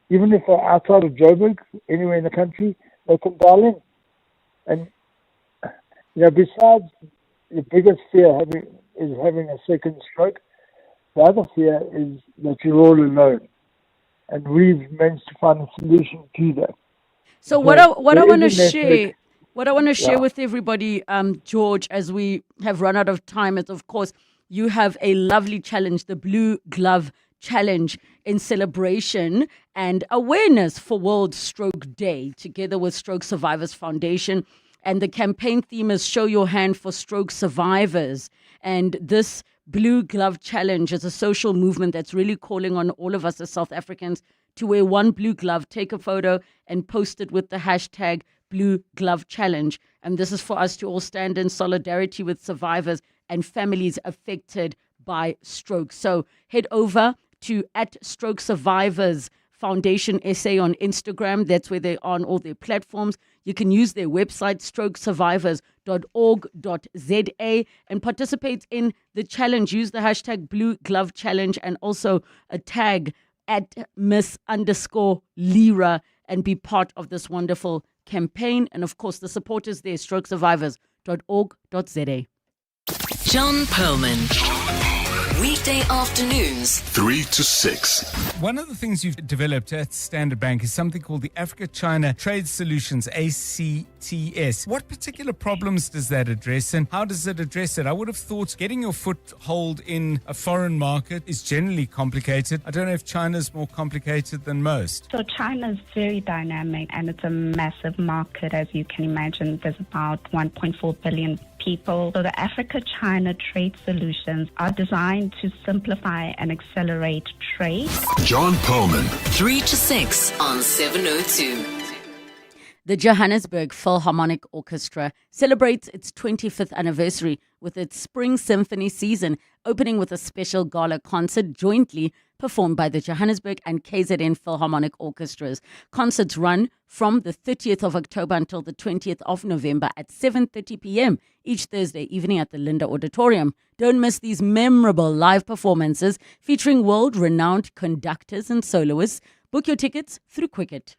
even if they're outside of Joburg, anywhere in the country, they can dial in. And besides the biggest fear is having a second stroke, the other fear is that you're all alone. And we've managed to find a solution to that. So what I want to share, with everybody, George, as we have run out of time, is of course you have a lovely challenge, the Blue Glove Challenge, in celebration and awareness for World Stroke Day, together with Stroke Survivors Foundation. And the campaign theme is Show Your Hand for Stroke Survivors. And this Blue Glove Challenge is a social movement that's really calling on all of us as South Africans to wear one blue glove, take a photo and post it with the hashtag Blue Glove Challenge. And this is for us to all stand in solidarity with survivors and families affected by stroke. So head over to @Stroke Survivors Foundation SA on Instagram. That's where they are on all their platforms. You can use their website, strokesurvivors.org.za, and participate in the challenge. Use the hashtag Blue Glove Challenge and also a tag @Miss_Lira and be part of this wonderful campaign. And of course, the support is there, strokesurvivors.org.za. John Perlman. Weekday afternoons, 3 to 6. One of the things you've developed at Standard Bank is something called the Africa-China Trade Solutions, ACTS. What particular problems does that address, and how does it address it? I would have thought getting your foothold in a foreign market is generally complicated. I don't know if China's more complicated than most. So China is very dynamic, and it's a massive market. As you can imagine, there's about 1.4 billion people. So the Africa-China Trade Solutions are designed to simplify and accelerate trade. John Perlman. 3 to 6 on 702. The Johannesburg Philharmonic Orchestra celebrates its 25th anniversary with its Spring Symphony season, opening with a special gala concert jointly performed by the Johannesburg and KZN Philharmonic Orchestras. Concerts run from the 30th of October until the 20th of November at 7:30 p.m. each Thursday evening at the Linda Auditorium. Don't miss these memorable live performances featuring world-renowned conductors and soloists. Book your tickets through Quicket.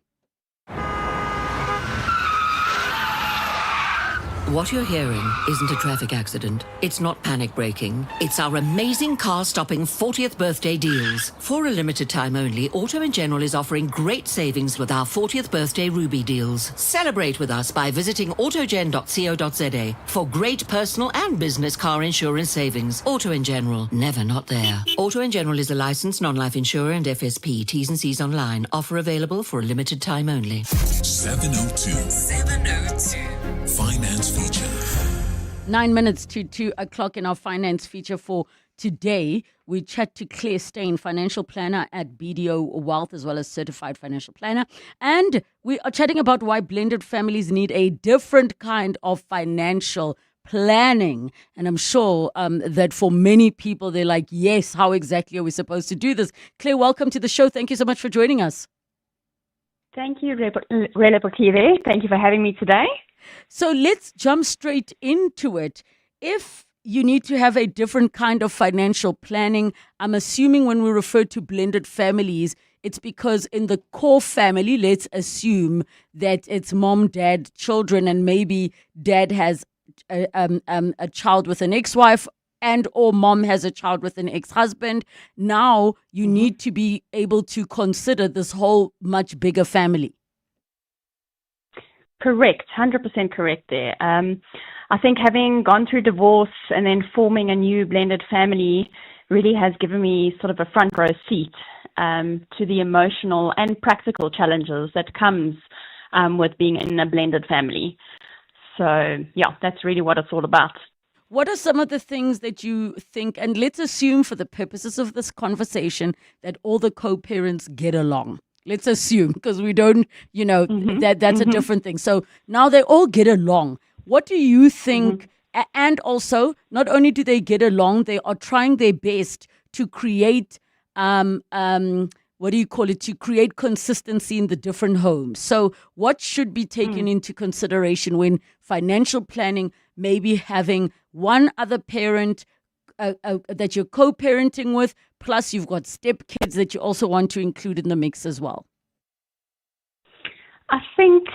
What you're hearing isn't a traffic accident. It's not panic braking. It's our amazing car-stopping 40th birthday deals. For a limited time only, Auto & General is offering great savings with our 40th birthday Ruby deals. Celebrate with us by visiting autogen.co.za for great personal and business car insurance savings. Auto & General, never not there. Auto & General is a licensed non-life insurer and FSP. T's and C's online. Offer available for a limited time only. 702. Finance feature. 9 minutes to 2 o'clock in our finance feature for today. We chat to Claire Steyn, financial planner at BDO Wealth, as well as certified financial planner. And we are chatting about why blended families need a different kind of financial planning. And I'm sure that for many people, they're like, yes, how exactly are we supposed to do this? Claire, welcome to the show. Thank you so much for joining us. Thank you, Relebogile. Thank you for having me today. So let's jump straight into it. If you need to have a different kind of financial planning, I'm assuming when we refer to blended families, it's because in the core family, let's assume that it's mom, dad, children, and maybe dad has a child with an ex-wife and or mom has a child with an ex-husband. Now you need to be able to consider this whole much bigger family. Correct, 100% correct there. I think having gone through divorce and then forming a new blended family really has given me sort of a front row seat to the emotional and practical challenges that comes with being in a blended family. So, yeah, that's really what it's all about. What are some of the things that you think, and let's assume for the purposes of this conversation that all the co-parents get along. Let's assume, because we don't, that's a different thing. So now they all get along. What do you think? And also, not only do they get along, they are trying their best to create, to create consistency in the different homes. So what should be taken into consideration when financial planning, maybe having one other parent that you're co-parenting with, plus you've got stepkids that you also want to include in the mix as well? I think,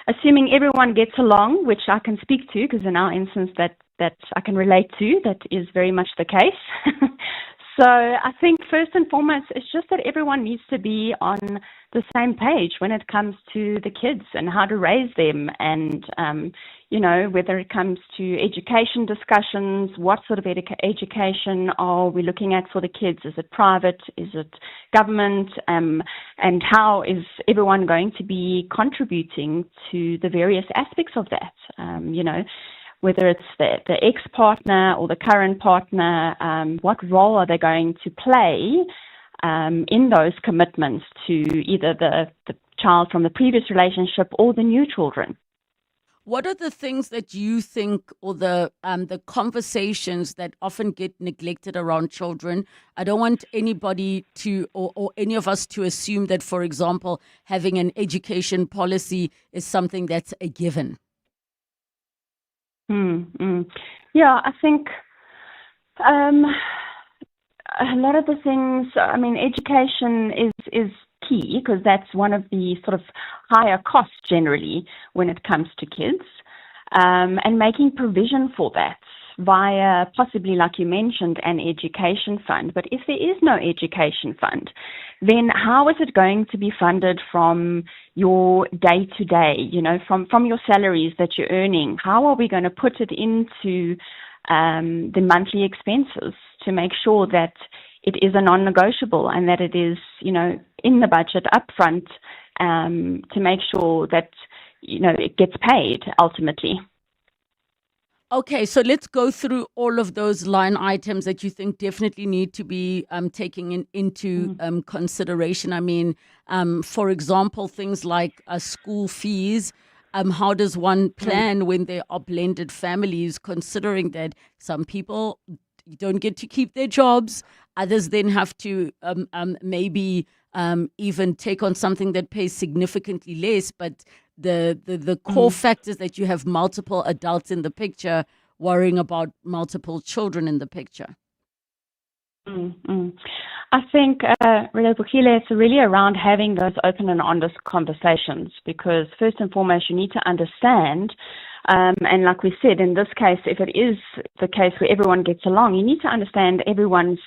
assuming everyone gets along, which I can speak to, because in our instance that I can relate to, that is very much the case. So I think first and foremost, it's just that everyone needs to be on the same page when it comes to the kids and how to raise them, and whether it comes to education discussions, what sort of education are we looking at for the kids? Is it private? Is it government? And how is everyone going to be contributing to the various aspects of that? Whether it's the ex-partner or the current partner, what role are they going to play in those commitments to either the child from the previous relationship or the new children? What are the things that you think, or the conversations that often get neglected around children? I don't want anybody to, or any of us to assume that, for example, having an education policy is something that's a given. Yeah, I think a lot of the things, education is key, because that's one of the sort of higher costs generally when it comes to kids, and making provision for that via possibly, like you mentioned, an education fund. But if there is no education fund, then how is it going to be funded from your day-to-day, from your salaries that you're earning? How are we going to put it into the monthly expenses to make sure that it is a non-negotiable and that it is, in the budget upfront, to make sure that, it gets paid ultimately? Okay, so let's go through all of those line items that you think definitely need to be taken into consideration. For example, things like school fees. How does one plan when there are blended families, considering that some people don't get to keep their jobs, others then have to maybe even take on something that pays significantly less, but the core factors that you have multiple adults in the picture worrying about multiple children in the picture? I think, Relebogile, it's really around having those open and honest conversations, because first and foremost, you need to understand, and like we said, in this case, if it is the case where everyone gets along, you need to understand everyone's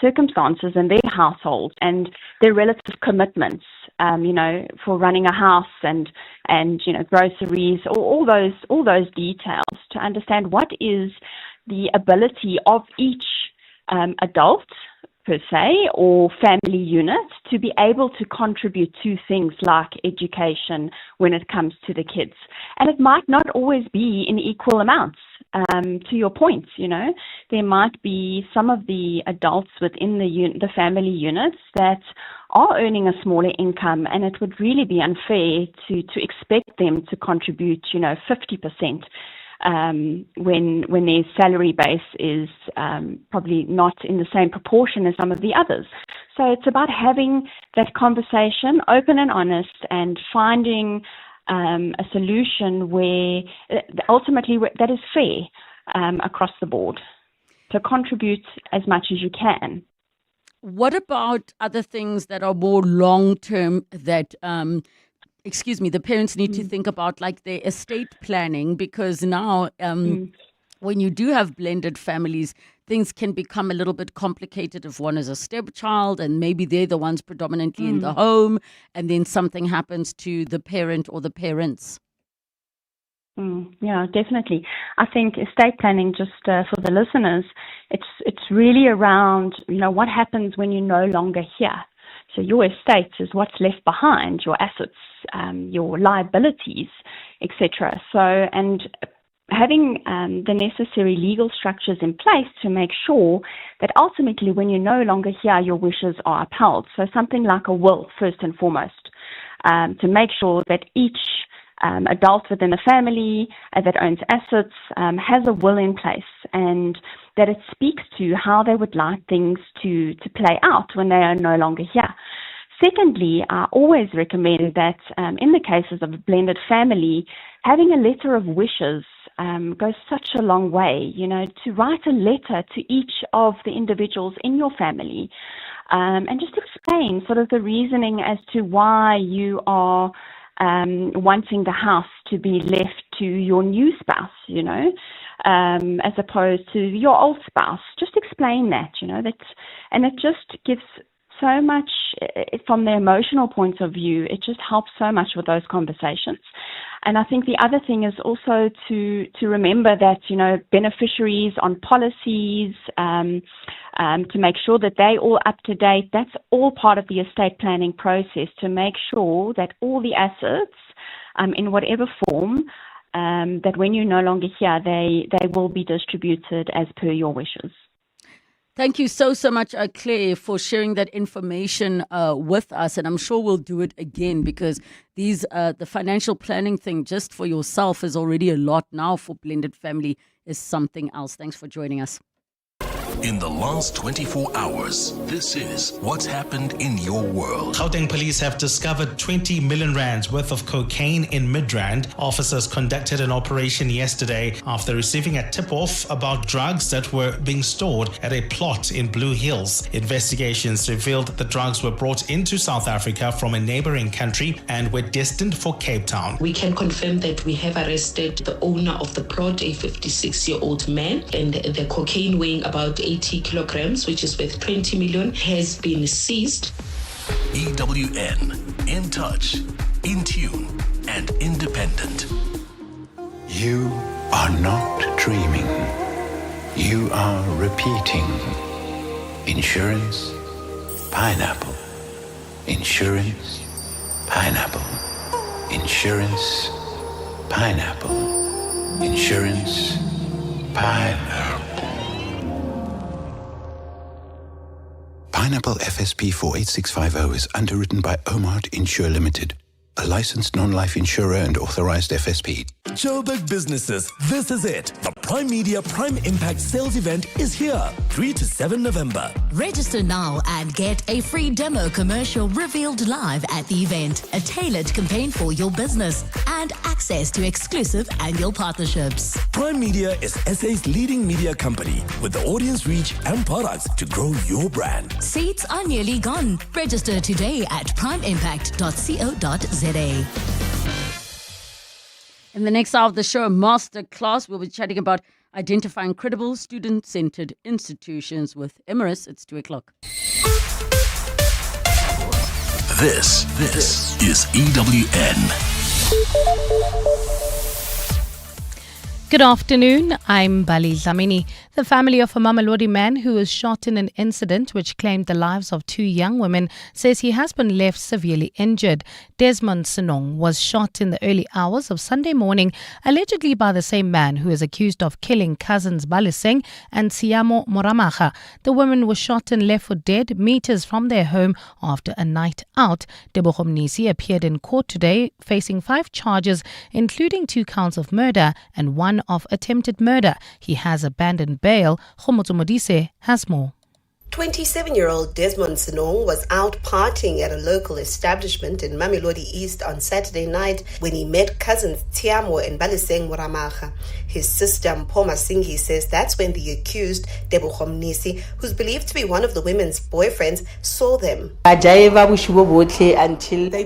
circumstances and their household and their relative commitments, for running a house and groceries, or all those details, to understand what is the ability of each adult per se, or family unit, to be able to contribute to things like education when it comes to the kids. And it might not always be in equal amounts. To your point, there might be some of the adults within the family units that are earning a smaller income, and it would really be unfair to expect them to contribute, 50%. when their salary base is probably not in the same proportion as some of the others. So it's about having that conversation, open and honest, and finding a solution where ultimately that is fair across the board. So contribute as much as you can. What about other things that are more long-term that, the parents need to think about, like their estate planning? Because now when you do have blended families, things can become a little bit complicated if one is a stepchild and maybe they're the ones predominantly in the home, and then something happens to the parent or the parents. Yeah, definitely. I think estate planning, just for the listeners, it's really around, what happens when you're no longer here. So your estate is what's left behind, your assets, your liabilities, etc. So, and having the necessary legal structures in place to make sure that ultimately when you're no longer here, your wishes are upheld. So something like a will, first and foremost, to make sure that each adult within the family that owns assets has a will in place, and that it speaks to how they would like things to play out when they are no longer here. Secondly, I always recommend that in the cases of a blended family, having a letter of wishes goes such a long way, to write a letter to each of the individuals in your family and just explain sort of the reasoning as to why you are wanting the house to be left to your new spouse, as opposed to your old spouse. Just explain that, and it just gives so much from the emotional point of view. It just helps so much with those conversations. And I think the other thing is also to remember that, beneficiaries on policies, to make sure that they all up to date. That's all part of the estate planning process, to make sure that all the assets, in whatever form, that when you're no longer here, they will be distributed as per your wishes. Thank you so much, Claire, for sharing that information with us. And I'm sure we'll do it again, because the financial planning thing just for yourself is already a lot. Now for blended family is something else. Thanks for joining us. In the last 24 hours, this is what's happened in your world. Gauteng police have discovered 20 million rands worth of cocaine in Midrand. Officers conducted an operation yesterday after receiving a tip-off about drugs that were being stored at a plot in Blue Hills. Investigations revealed that the drugs were brought into South Africa from a neighboring country and were destined for Cape Town. We can confirm that we have arrested the owner of the plot, a 56-year-old man, and the cocaine weighing about 80 kilograms, which is worth 20 million, has been seized. EWN, in touch, in tune, and independent. You are not dreaming. You are repeating. Insurance, pineapple. Insurance, pineapple. Insurance, pineapple. Insurance, pineapple. Pineapple FSP 48650 is underwritten by Omart Insure Limited, a licensed non-life insurer and authorized FSP. Joburg businesses, this is it. The Prime Media Prime Impact Sales Event is here, 3 to 7 November. Register now and get a free demo commercial revealed live at the event, a tailored campaign for your business, and access to exclusive annual partnerships. Prime Media is SA's leading media company with the audience reach and products to grow your brand. Seats are nearly gone. Register today at primeimpact.co.za. In the next hour of the show, Masterclass, we'll be chatting about identifying credible student-centered institutions with Emirates. It's 2 o'clock. This is EWN. Good afternoon, I'm Bali Zamini. The family of a Mamelodi man who was shot in an incident which claimed the lives of 2 young women says he has been left severely injured. Desmond Senong was shot in the early hours of Sunday morning, allegedly by the same man who is accused of killing cousins Baliseng and Siamo Moramaga. The women were shot and left for dead meters from their home after a night out. Debogo Mnisi appeared in court today facing 5 charges, including 2 counts of murder and 1 of attempted murder. He has abandoned bail. Khomotso Modise has more. 27-year-old Desmond Senong was out partying at a local establishment in Mamelodi East on Saturday night when he met cousins Tiamo and Baliseng Muramaga. His sister Mpoma Singhi says that's when the accused, Tebogo Mnisi, who's believed to be one of the women's boyfriends, saw them. They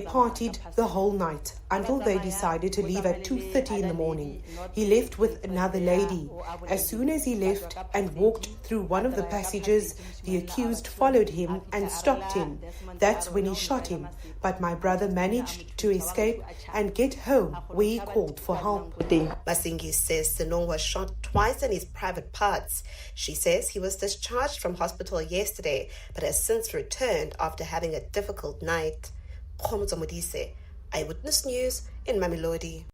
partied the whole night until they decided to leave at 2:30 in the morning. He left with another lady. As soon as he left and walked through one of the passages, the accused followed him and stopped him. That's when he shot him. But my brother managed to escape and get home, where he called for help. Masingi says Senong was shot twice in his private parts. She says he was discharged from hospital yesterday, but has since returned after having a difficult night. Khomotso Modise, Eyewitness News in Mamelodi.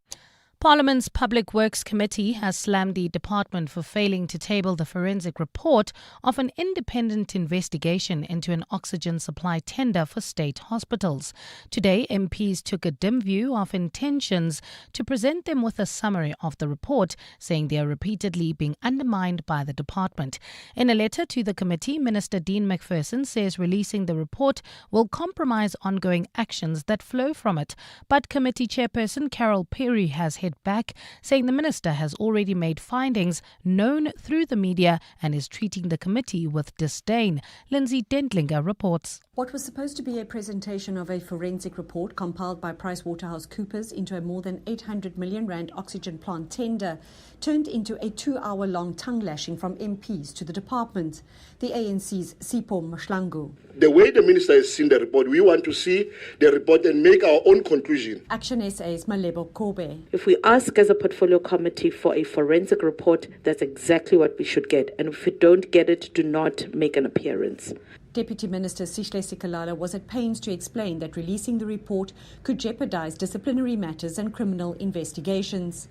Parliament's Public Works Committee has slammed the department for failing to table the forensic report of an independent investigation into an oxygen supply tender for state hospitals. Today, MPs took a dim view of intentions to present them with a summary of the report, saying they are repeatedly being undermined by the department. In a letter to the committee, Minister Dean McPherson says releasing the report will compromise ongoing actions that flow from it. But committee chairperson Carol Perry has hit back, saying the minister has already made findings known through the media and is treating the committee with disdain. Lindsay Dentlinger reports. What was supposed to be a presentation of a forensic report compiled by PricewaterhouseCoopers into a more than 800 million rand oxygen plant tender turned into a 2-hour-long tongue-lashing from MPs to the department. The ANC's Sipho Mashlangu. The way the minister has seen the report, we want to see the report and make our own conclusion. Action SA's Malebo Kobe. If we ask as a portfolio committee for a forensic report, that's exactly what we should get. And if we don't get it, do not make an appearance. Deputy Minister Sishle Sikalala was at pains to explain that releasing the report could jeopardize disciplinary matters and criminal investigations.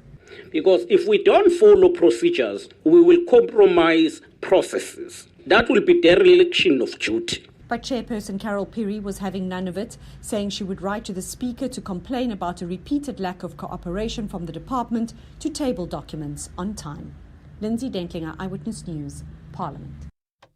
Because if we don't follow procedures, we will compromise processes. That will be dereliction of duty. But Chairperson Carol Perry was having none of it, saying she would write to the Speaker to complain about a repeated lack of cooperation from the department to table documents on time. Lindsay Dentlinger, Eyewitness News, Parliament.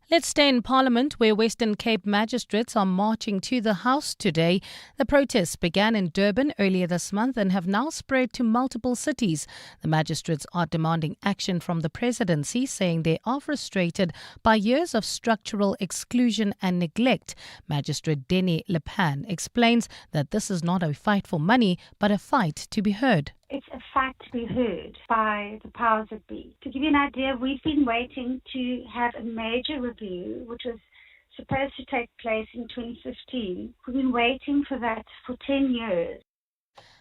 Let's stay in Parliament, where Western Cape magistrates are marching to the House today. The protests began in Durban earlier this month and have now spread to multiple cities. The magistrates are demanding action from the presidency, saying they are frustrated by years of structural exclusion and neglect. Magistrate Denny Lepan explains that this is not a fight for money, but a fight to be heard. It's a fight to be heard by the powers that be. To give you an idea, we've been waiting to have a major review, which was supposed to take place in 2015. We've been waiting for that for 10 years.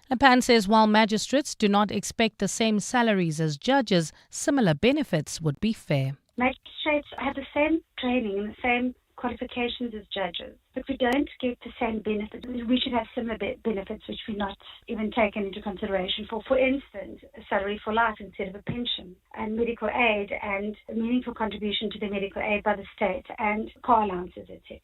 Lepan says while magistrates do not expect the same salaries as judges, similar benefits would be fair. Magistrates have the same training and the same qualifications as judges, but we don't get the same benefits. We should have similar benefits which we're not even taken into consideration for. For instance, a salary for life instead of a pension, and medical aid, and a meaningful contribution to the medical aid by the state, and car allowances, etc.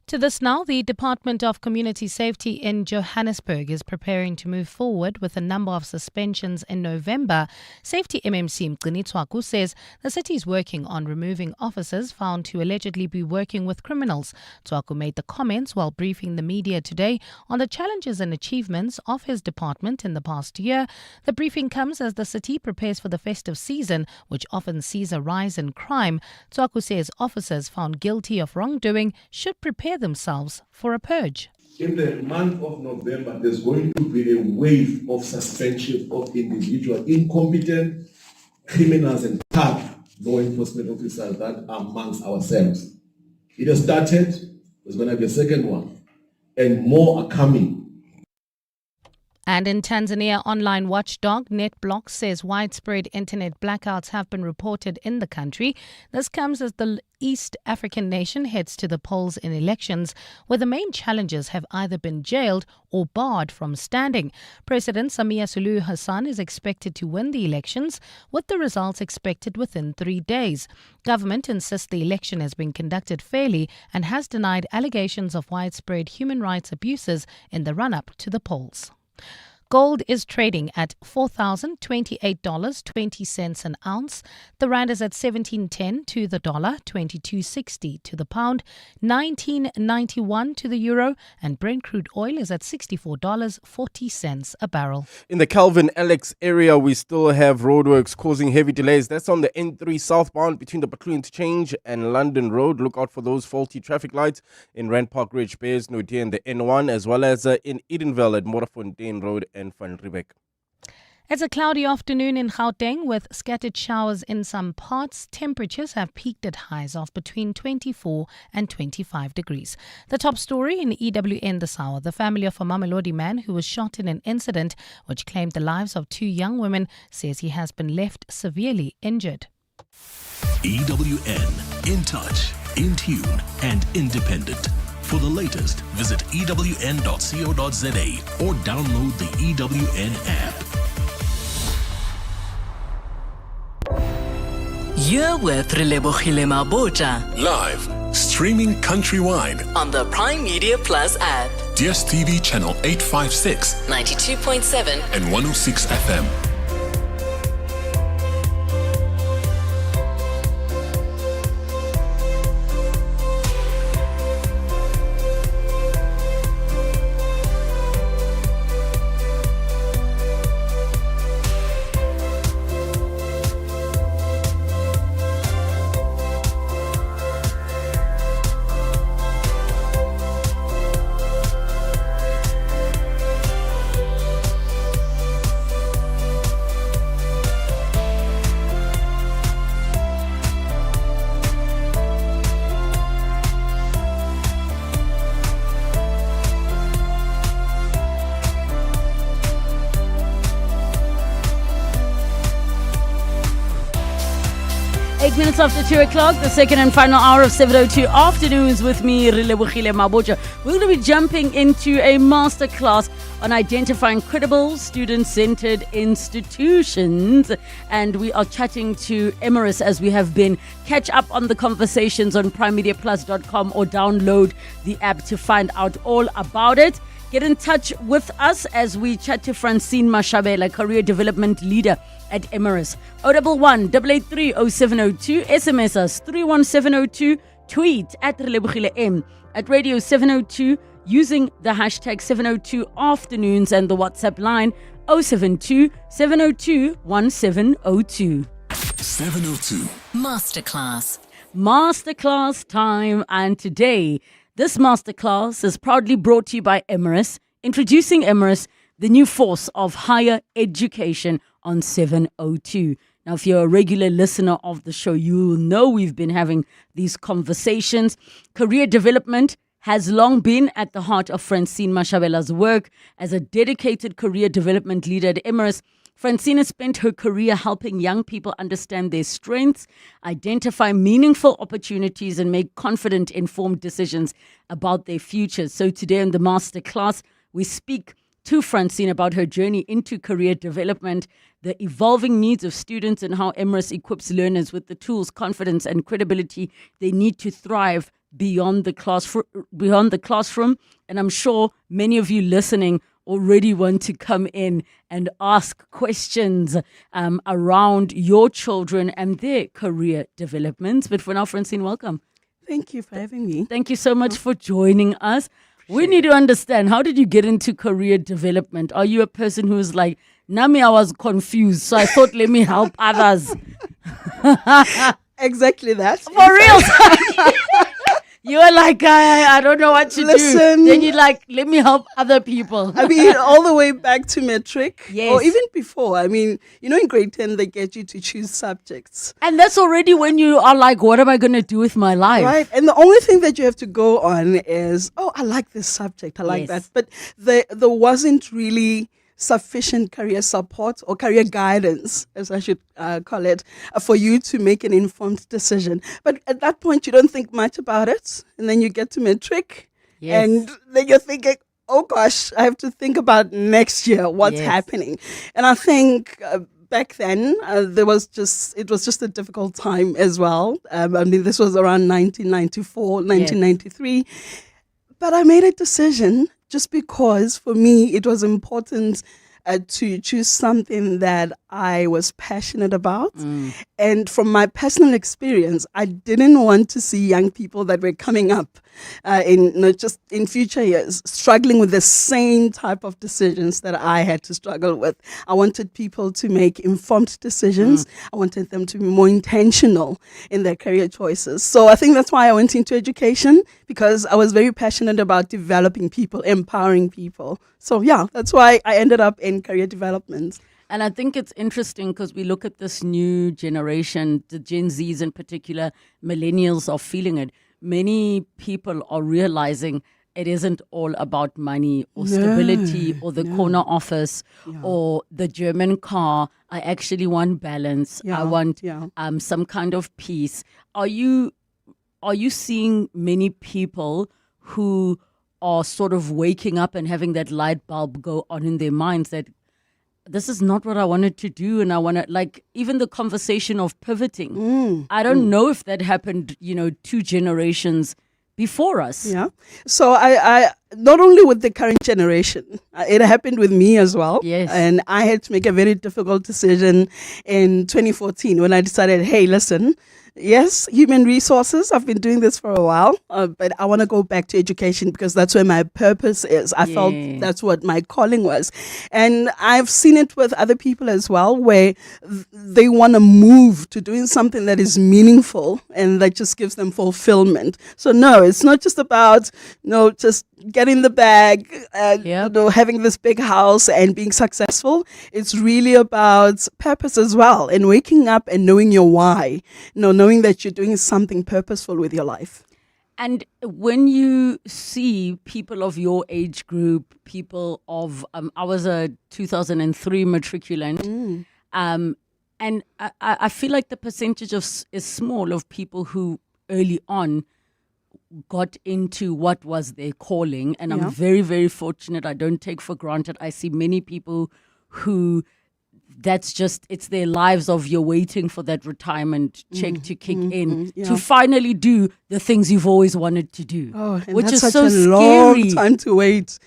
To this now, the Department of Community Safety in Johannesburg is preparing to move forward with a number of suspensions in November. Safety MMC Mgcini Tswaku says the city is working on removing officers found to allegedly be working with criminals. Tswaku made the comments while briefing the media today on the challenges and achievements of his department in the past year. The briefing comes as the city prepares for the festive season, which often sees a rise in crime. Tswaku says officers found guilty of wrongdoing should prepare themselves for a purge. In the month of November, there's going to be a wave of suspension of individual incompetent criminals and tough law enforcement officers that are amongst ourselves. It has started, there's going to be a second one, and more are coming. And in Tanzania, online watchdog NetBlocks says widespread internet blackouts have been reported in the country. This comes as the East African nation heads to the polls in elections, where the main challengers have either been jailed or barred from standing. President Samia Suluhu Hassan is expected to win the elections, with the results expected within 3 days. Government insists the election has been conducted fairly and has denied allegations of widespread human rights abuses in the run-up to the polls. Gold is trading at $4,028.20 an ounce. The rand is at 17.10 to the dollar, 22.60 to the pound, 19.91 to the euro, and Brent crude oil is at $64.40 a barrel. In the Calvin Alex area, we still have roadworks causing heavy delays. That's on the N3 southbound between the Butler Interchange and London Road. Look out for those faulty traffic lights in Rand Park Ridge, Bears, Naudé and the N1, as well as in Edenville at Morafontein Road and Van Riebeek. It's a cloudy afternoon in Gauteng with scattered showers in some parts. Temperatures have peaked at highs of between 24 and 25 degrees. The top story in EWN this hour. The family of a Mamelodi man who was shot in an incident which claimed the lives of 2 young women says he has been left severely injured. EWN, in touch, in tune, and independent. For the latest, visit ewn.co.za or download the EWN app. You're with Relebogile Mabotja Live, streaming countrywide on the Prime Media Plus app. DSTV channel 856, 92.7 and 106 FM. Minutes after 2 o'clock, the second and final hour of 7:02 afternoons with me, Relebogile Mabotja. We're going to be jumping into a masterclass on identifying credible, student-centered institutions, and we are chatting to Emirates as we have been. Catch up on the conversations on primemediaplus.com or download the app to find out all about it. Get in touch with us as we chat to Francine Mashabela, Career Development Leader at Emirates. 011 883 0702, SMS us 31702, tweet at Relebogile M, at Radio 702 using the hashtag 702 afternoons and the WhatsApp line 072 702 1702. 702 Masterclass time, and today this masterclass is proudly brought to you by Emirates, introducing Emirates, the new force of higher education on 702. Now, if you're a regular listener of the show, you will know we've been having these conversations. Career development has long been at the heart of Francine Mashabela's work as a dedicated career development leader at Emirates. Francine has spent her career helping young people understand their strengths, identify meaningful opportunities, and make confident, informed decisions about their futures. So today in the masterclass, we speak to Francine about her journey into career development, the evolving needs of students, and how Emirates equips learners with the tools, confidence, and credibility they need to thrive beyond the classroom. And I'm sure many of you listening already want to come in and ask questions around your children and their career developments. But for now, Francine, welcome. Thank you for having me. Thank you so much for joining us. We need to understand, how did you get into career development? Are you a person who's like, Nami, I was confused, so I thought, let me help others? Exactly that. For real? You were like, I don't know what to do. Then you're like, let me help other people. I mean, all the way back to matric. Yes. Or even before. I mean, you know, in grade 10, they get you to choose subjects. And that's already when you are like, what am I going to do with my life? Right. And the only thing that you have to go on is, oh, I like this subject. I like that. But there wasn't really sufficient career support or career guidance, as I should call it, for you to make an informed decision. But at that point, you don't think much about it. And then you get to matric. Yes. And then you're thinking, oh gosh, I have to think about next year, what's happening. And I think back then, it was just a difficult time as well. I mean, this was around 1994, 1993. But I made a decision just because for me it was important to choose something that I was passionate about. And from my personal experience, I didn't want to see young people that were coming up just in future years struggling with the same type of decisions that I had to struggle with. I wanted people to make informed decisions. I wanted them to be more intentional in their career choices. So I think that's why I went into education, because I was very passionate about developing people, empowering people. So yeah, that's why I ended up in career development. And I think it's interesting because we look at this new generation, the Gen Zs in particular, millennials are feeling it. Many people are realizing it isn't all about money or stability or the corner office or the German car. I actually want balance. I want some kind of peace. Are you seeing many people who are sort of waking up and having that light bulb go on in their minds that this is not what I wanted to do, and I want to, like, even the conversation of pivoting. I don't know if that happened, 2 generations before us. Yeah. So I not only with the current generation, it happened with me as well. Yes. And I had to make a very difficult decision in 2014 when I decided, hey, listen, yes, human resources. I've been doing this for a while, but I want to go back to education because that's where my purpose is. I felt that's what my calling was. And I've seen it with other people as well, where they want to move to doing something that is meaningful and that just gives them fulfillment. So no, it's not just about, just getting the bag and having this big house and being successful. It's really about purpose as well, and waking up and knowing your why, knowing that you're doing something purposeful with your life. And when you see people of your age group, people of, I was a 2003 matriculant, and I feel like the percentage is small of people who early on got into what was their calling. And I'm very, very fortunate. I don't take for granted. I see many people who it's their lives of you're waiting for that retirement check to kick in to finally do the things you've always wanted to do, which that's is such so a scary. long time to wait.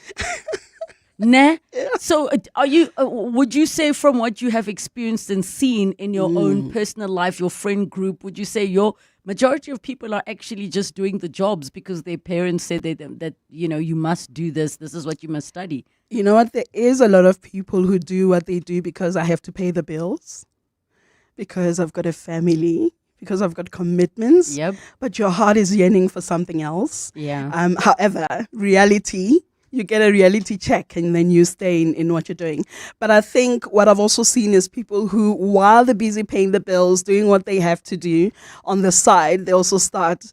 Nah. So are you, would you say from what you have experienced and seen in your own personal life, your friend group, would you say your majority of people are actually just doing the jobs because their parents said that you must do this is what you must study? You know what? There is a lot of people who do what they do because I have to pay the bills, because I've got a family, because I've got commitments. Yep. But your heart is yearning for something else. Yeah. However, reality, you get a reality check and then you stay in what you're doing. But I think what I've also seen is people who, while they're busy paying the bills, doing what they have to do on the side, they also start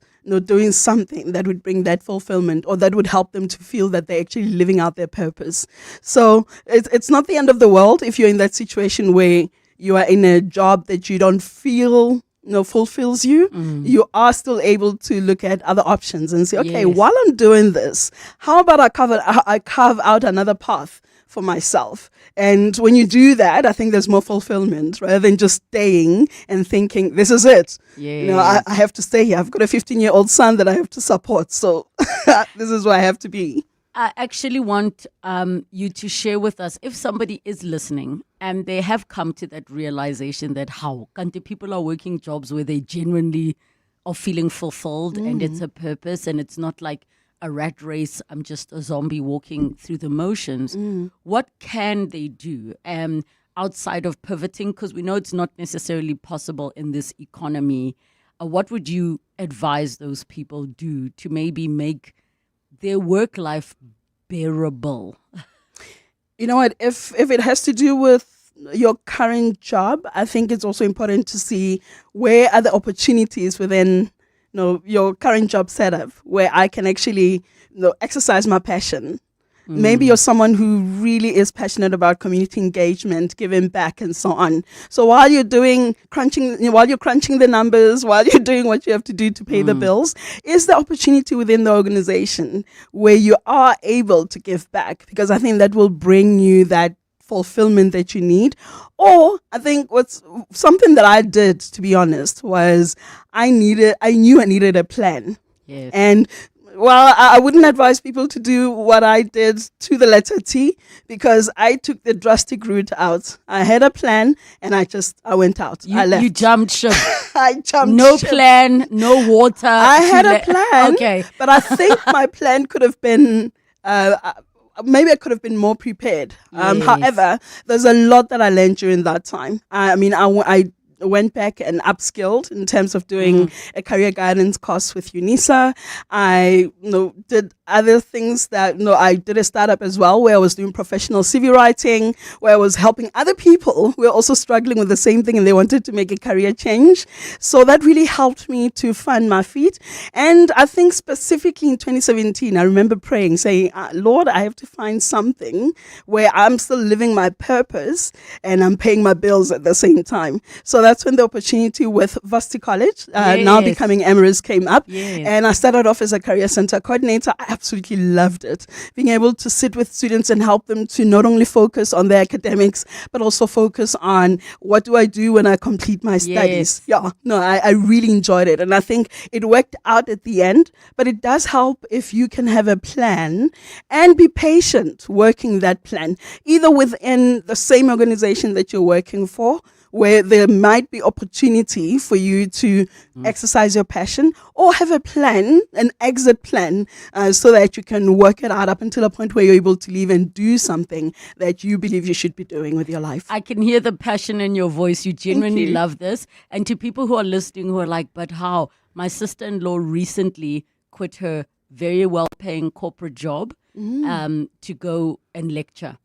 doing something that would bring that fulfillment, or that would help them to feel that they're actually living out their purpose. So it's not the end of the world if you're in that situation where you are in a job that you don't feel fulfills you. You are still able to look at other options and say, okay, while I'm doing this, how about I carve out another path for myself? And when you do that, I think there's more fulfillment rather than just staying and thinking, this is it. I have to stay here. I've got a 15-year-old son that I have to support. So this is where I have to be. I actually want you to share with us, if somebody is listening and they have come to that realization that people are working jobs where they genuinely are feeling fulfilled and it's a purpose and it's not like a rat race, I'm just a zombie walking through the motions. What can they do outside of pivoting? Because we know it's not necessarily possible in this economy. What would you advise those people do to maybe make their work life bearable? You know what? If it has to do with your current job, I think it's also important to see where are the opportunities within your current job setup where I can actually exercise my passion. Maybe you're someone who really is passionate about community engagement, giving back, and so on. So while you're crunching the numbers, while you're doing what you have to do to pay the bills, is the opportunity within the organization where you are able to give back, because I think that will bring you that fulfillment that you need. Or I think what's something that I did, to be honest, was I knew I needed a plan. Yes. And Well, I wouldn't advise people to do what I did to the letter T, because I took the drastic route out. I had a plan and I went out. I left. You jumped ship. I jumped No ship. plan, no water. I had a plan. Okay. But I think my plan could have been, maybe I could have been more prepared. Yes. However, there's a lot that I learned during that time. I mean, I went back and upskilled in terms of doing a career guidance course with UNISA. I did other things that I did a startup as well where I was doing professional CV writing, where I was helping other people who were also struggling with the same thing and they wanted to make a career change. So that really helped me to find my feet. And I think specifically in 2017, I remember praying, saying, Lord, I have to find something where I'm still living my purpose and I'm paying my bills at the same time. So that's when the opportunity with Varsity College, now becoming Emirates, came up. Yes. And I started off as a career center coordinator. I absolutely loved it. Being able to sit with students and help them to not only focus on their academics, but also focus on what do I do when I complete my studies. Yeah, no, I really enjoyed it. And I think it worked out at the end, but it does help if you can have a plan and be patient working that plan, either within the same organization that you're working for, where there might be opportunity for you to exercise your passion, or have a plan, an exit plan, so that you can work it out up until a point where you're able to leave and do something that you believe you should be doing with your life. I can hear the passion in your voice. You genuinely you. love this. And to people who are listening who are like, but how? My sister-in-law recently quit her very well-paying corporate job to go and lecture.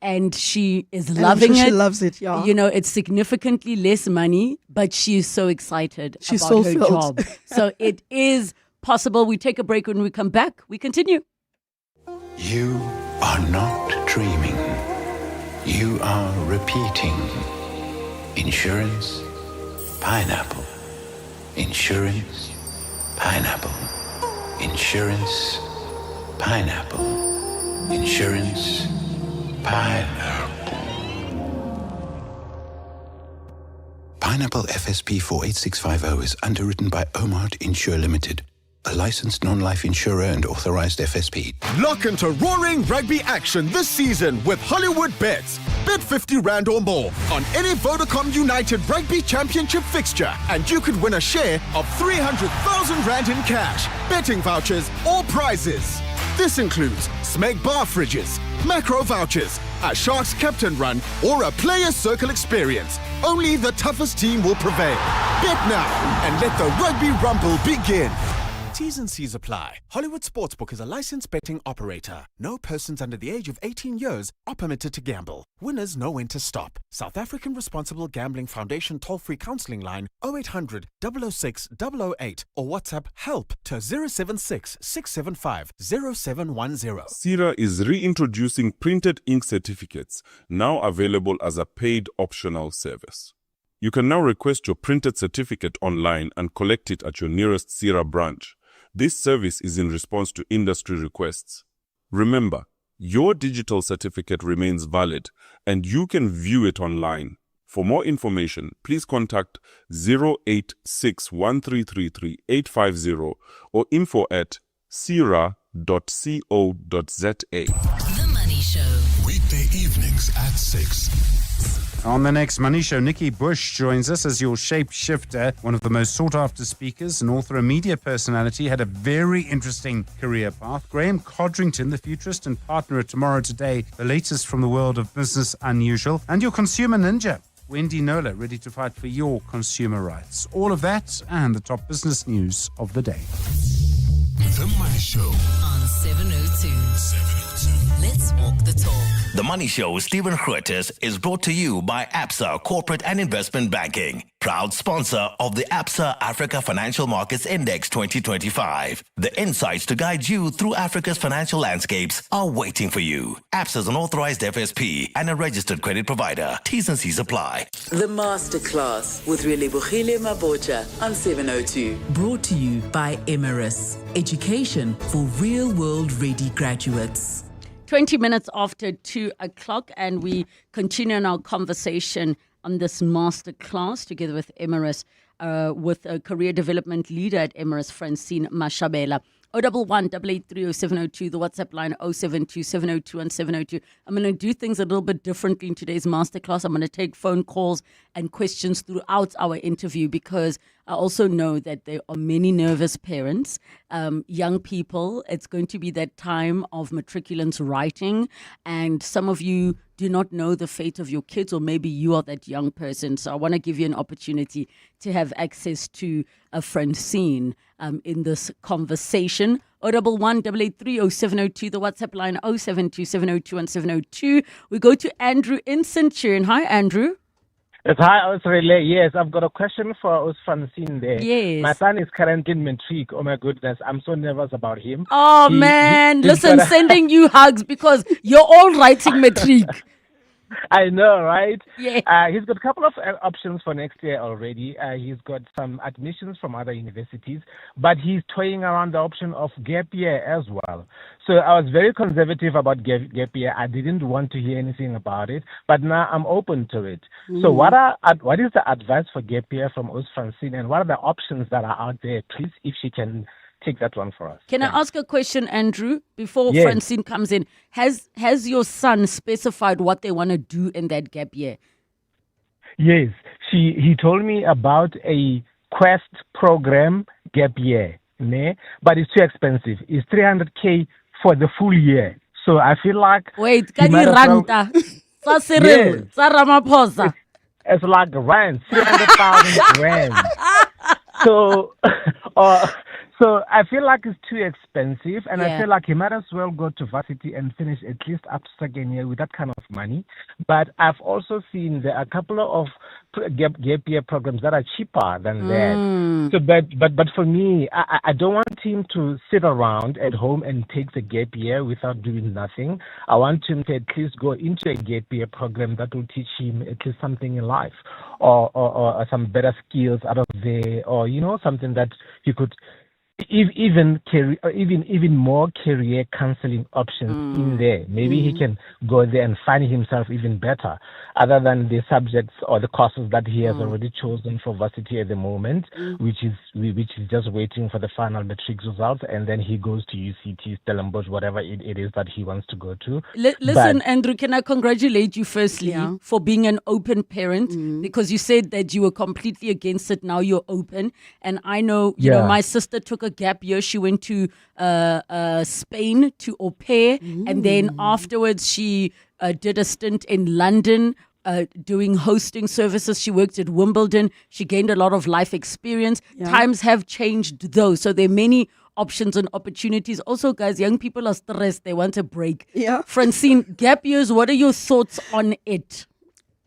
And she is loving it. She loves it, yeah. It's significantly less money, but she's so excited She's about her fulfilled. job. So it is possible. We take a break. When we come back, we continue. You are not dreaming. You are repeating. Insurance, pineapple. Insurance, pineapple. Insurance, pineapple. Insurance, pineapple. Pineapple FSP 48650 is underwritten by Omart Insure Limited, a licensed non-life insurer and authorized FSP. Lock into roaring rugby action this season with Hollywood Bets. Bet 50 Rand or more on any Vodacom United Rugby Championship fixture and you could win a share of 300,000 Rand in cash, betting vouchers or prizes. This includes Smeg bar fridges, macro vouchers, a Sharks captain run or a player circle experience. Only the toughest team will prevail. Bet now and let the rugby rumble begin. T's and C's apply. Hollywood Sportsbook is a licensed betting operator. No persons under the age of 18 years are permitted to gamble. Winners know when to stop. South African Responsible Gambling Foundation toll-free counselling line 0800 006 008 or WhatsApp help to 076 675 0710. CIRA is reintroducing printed ink certificates, now available as a paid optional service. You can now request your printed certificate online and collect it at your nearest CIRA branch. This service is in response to industry requests. Remember, your digital certificate remains valid and you can view it online. For more information, please contact 086-1333-850 or info@cira.co.za. The Money Show. Weekday evenings at 6. On the next Money Show, Nikki Bush joins us as your shapeshifter, one of the most sought-after speakers, an author, a media personality, had a very interesting career path. Graham Codrington, the futurist and partner at Tomorrow Today, the latest from the world of business unusual, and your consumer ninja, Wendy Nola, ready to fight for your consumer rights. All of that and the top business news of the day. The Money Show on 702. Let's walk the talk. The Money Show with Stephen Grootes is brought to you by ABSA Corporate and Investment Banking, proud sponsor of the ABSA Africa Financial Markets Index 2025. The insights to guide you through Africa's financial landscapes are waiting for you. ABSA is an authorized FSP and a registered credit provider. T's and C's apply. The Masterclass with Relebogile Mabotja on 702. Brought to you by Emirates. Education for real-world ready graduates. 20 minutes after 2 o'clock, and we continue on our conversation on this masterclass together with Emirates, with a career development leader at Emirates, Francine Mashabela. 011 883 0702, the WhatsApp line 072 702 and 702. I'm going to do things a little bit differently in today's masterclass. I'm going to take phone calls and questions throughout our interview because I also know that there are many nervous parents, young people. It's going to be that time of matriculants writing, and some of you do not know the fate of your kids, or maybe you are that young person. So I want to give you an opportunity to have access to a Francine in this conversation. 011 883 0702, the WhatsApp line 072 702 and 702. We go to Andrew in Centurion. Hi, Andrew. Yes, hi, Relay. Yes, I've got a question for Francine there. Yes. My son is currently in matric. Oh my goodness, I'm so nervous about him. Oh, man. Listen, sending you hugs because you're all writing matric. I know, right? Yeah. He's got a couple of options for next year already. He's got some admissions from other universities, but he's toying around the option of gap year as well. So I was very conservative about gap year. I didn't want to hear anything about it, but now I'm open to it. So what is the advice for gap year from us, Francine, and what are the options that are out there? Please, if she can take that one for us. Can I ask a question, Andrew, before Yes. Francine comes in? Has your son specified what they want to do in that gap year? Yes, he told me about a Quest program gap year, but it's too expensive. It's 300K for the full year. So I feel like Wait, he can might you as well- ranta? Sa Cyril, Yes. sa Ramaphosa. It's like rand, 300,000 rand. So, so I feel like it's too expensive, and I Yeah. feel like he might as well go to varsity and finish at least up to second year with that kind of money. But I've also seen there are a couple of gap year programs that are cheaper than that. So, but for me, I don't want him to sit around at home and take the gap year without doing nothing. I want him to at least go into a gap year program that will teach him at least something in life, or some better skills out of there, or something that he could even more career counseling options in there. Maybe he can go there and find himself even better, other than the subjects or the courses that he has already chosen for varsity at the moment, which is just waiting for the final matric results, and then he goes to UCT, Stellenbosch, whatever it is that he wants to go to. Listen, Andrew, can I congratulate you firstly for being an open parent, because you said that you were completely against it. Now you're open, and I know you know my sister took a gap year. She went to Spain to au pair, and then afterwards she did a stint in London doing hosting services. She worked at Wimbledon. She gained a lot of life experience. Times have changed though, so there are many options and opportunities. Also, guys, young people are stressed. They want a break. Yeah. Francine, gap years, what are your thoughts on it?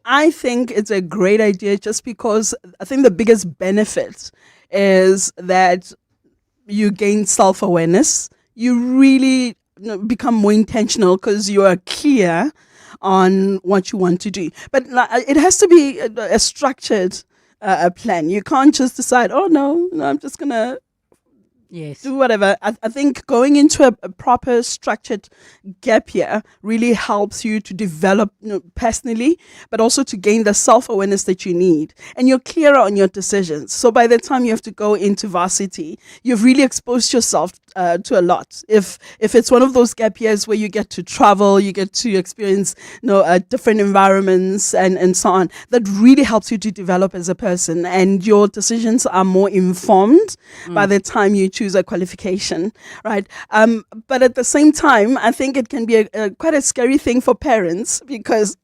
I think it's a great idea just because I think the biggest benefit is that you gain self-awareness. You really become more intentional because you are clear on what you want to do. But it has to be a structured plan. You can't just decide, oh, no, I'm just going to do whatever. I think going into a proper structured gap year really helps you to develop personally, but also to gain the self-awareness that you need. And you're clearer on your decisions. So by the time you have to go into varsity, you've really exposed yourself to a lot. If it's one of those gap years where you get to travel, you get to experience different environments and so on, that really helps you to develop as a person. And your decisions are more informed by the time you choose a qualification, right? But at the same time, I think it can be quite a scary thing for parents because,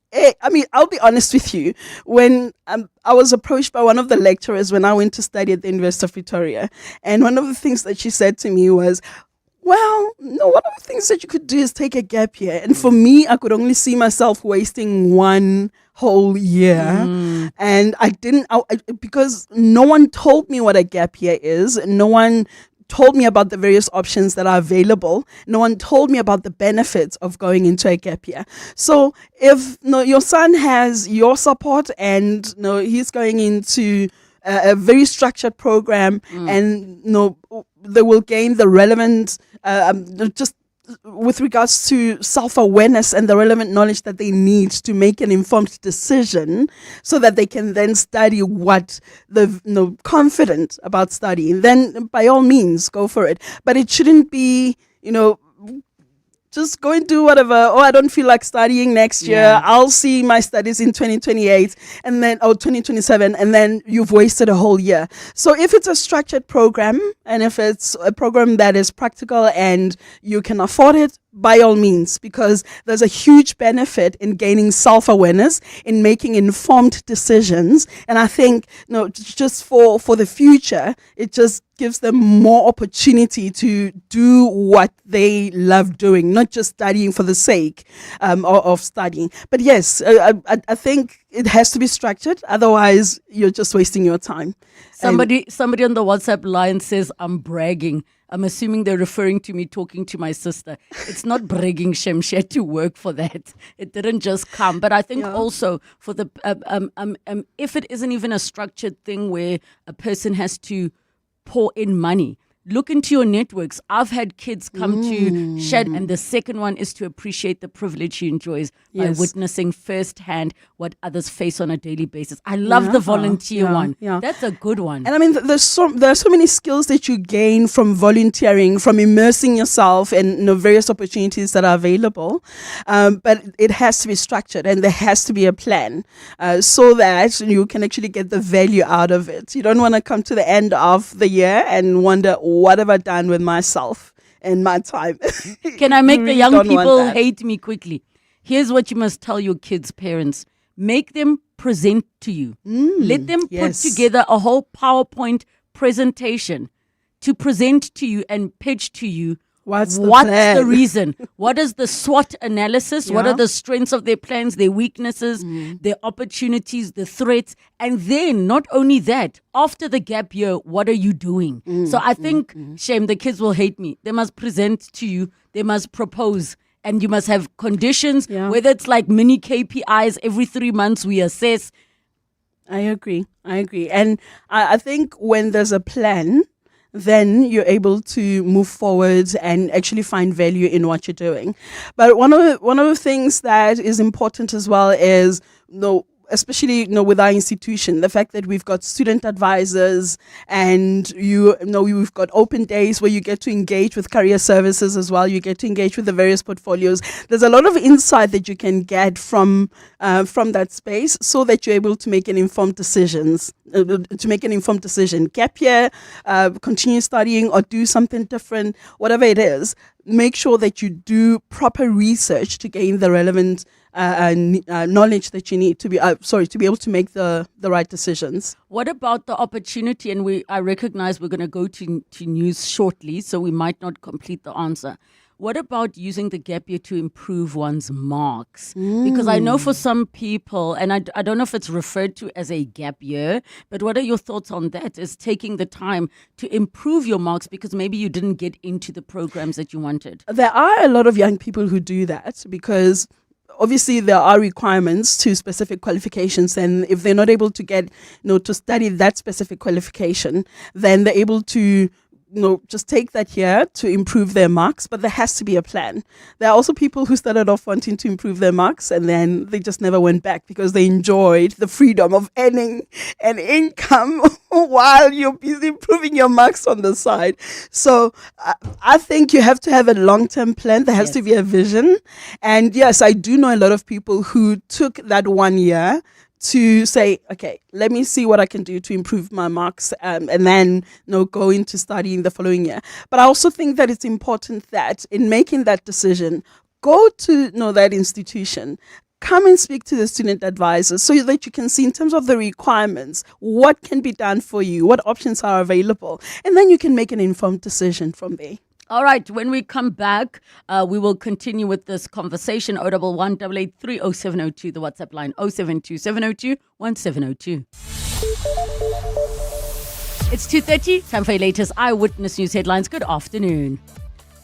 I'll be honest with you. When I was approached by one of the lecturers when I went to study at the University of Pretoria, and one of the things that she said to me was, well, no, one of the things that you could do is take a gap year. And for me, I could only see myself wasting one whole year. And I didn't, because no one told me what a gap year is. No one told me about the various options that are available. No one told me about the benefits of going into a gap year. So if your son has your support and he's going into a very structured program and they will gain the relevant just with regards to self-awareness and the relevant knowledge that they need to make an informed decision so that they can then study what they're confident about studying, then by all means go for it. But it shouldn't be, just go and do whatever. Oh, I don't feel like studying next year. I'll see my studies in 2028 and then 2027, and then you've wasted a whole year. So if it's a structured program and if it's a program that is practical and you can afford it, by all means, because there's a huge benefit in gaining self-awareness, in making informed decisions. And I think, just for the future, it just gives them more opportunity to do what they love doing, not just studying for the sake of studying. But yes, I think it has to be structured. Otherwise, you're just wasting your time. Somebody on the WhatsApp line says, I'm bragging. I'm assuming they're referring to me talking to my sister. It's not bragging, Shem. She had to work for that. It didn't just come. But I think also for the if it isn't even a structured thing where a person has to pour in money, look into your networks. I've had kids come to Shed, and the second one is to appreciate the privilege she enjoys by witnessing firsthand what others face on a daily basis. I love the volunteer one. Yeah. That's a good one. And I mean, there are so many skills that you gain from volunteering, from immersing yourself in various opportunities that are available. But it has to be structured, and there has to be a plan so that you can actually get the value out of it. You don't want to come to the end of the year and wonder, what have I done with myself and my time? Can I make the young people hate me quickly? Here's what you must tell your kids' parents. Make them present to you. Let them put together a whole PowerPoint presentation to present to you and pitch to you. What's the reason? What is the SWOT analysis? What are the strengths of their plans, their weaknesses, their opportunities, the threats? And then not only that, after the gap year, what are you doing? So I think, Shem, the kids will hate me. They must present to you. They must propose. And you must have conditions, whether it's like mini KPIs, every 3 months we assess. I agree. And I think when there's a plan, then you're able to move forward and actually find value in what you're doing. But one of the things that is important as well is, especially with our institution, the fact that we've got student advisors and we've got open days where you get to engage with career services as well. You get to engage with the various portfolios. There's a lot of insight that you can get from that space, so that you're able to make an informed decision. Gap year, continue studying, or do something different, whatever it is. Make sure that you do proper research to gain the relevant knowledge that you need to be able to make the right decisions. What about the opportunity? And I recognize we're going to go to news shortly, so we might not complete the answer. What about using the gap year to improve one's marks? Because I know for some people, and I don't know if it's referred to as a gap year, but what are your thoughts on that? Is taking the time to improve your marks because maybe you didn't get into the programs that you wanted? There are a lot of young people who do that because obviously there are requirements to specific qualifications, and if they're not able to get, to study that specific qualification, then they're able to just take that year to improve their marks, but there has to be a plan. There are also people who started off wanting to improve their marks and then they just never went back because they enjoyed the freedom of earning an income while you're busy improving your marks on the side. So I think you have to have a long-term plan. There has to be a vision. And yes, I do know a lot of people who took that 1 year to say, okay, let me see what I can do to improve my marks and then go into studying the following year. But I also think that it's important that in making that decision, go to that institution, come and speak to the student advisors so that you can see in terms of the requirements, what can be done for you, what options are available, and then you can make an informed decision from there. All right, when we come back, we will continue with this conversation. 011 883 0702, the WhatsApp line 072 702 1702. It's 2:30, time for your latest Eyewitness News headlines. Good afternoon.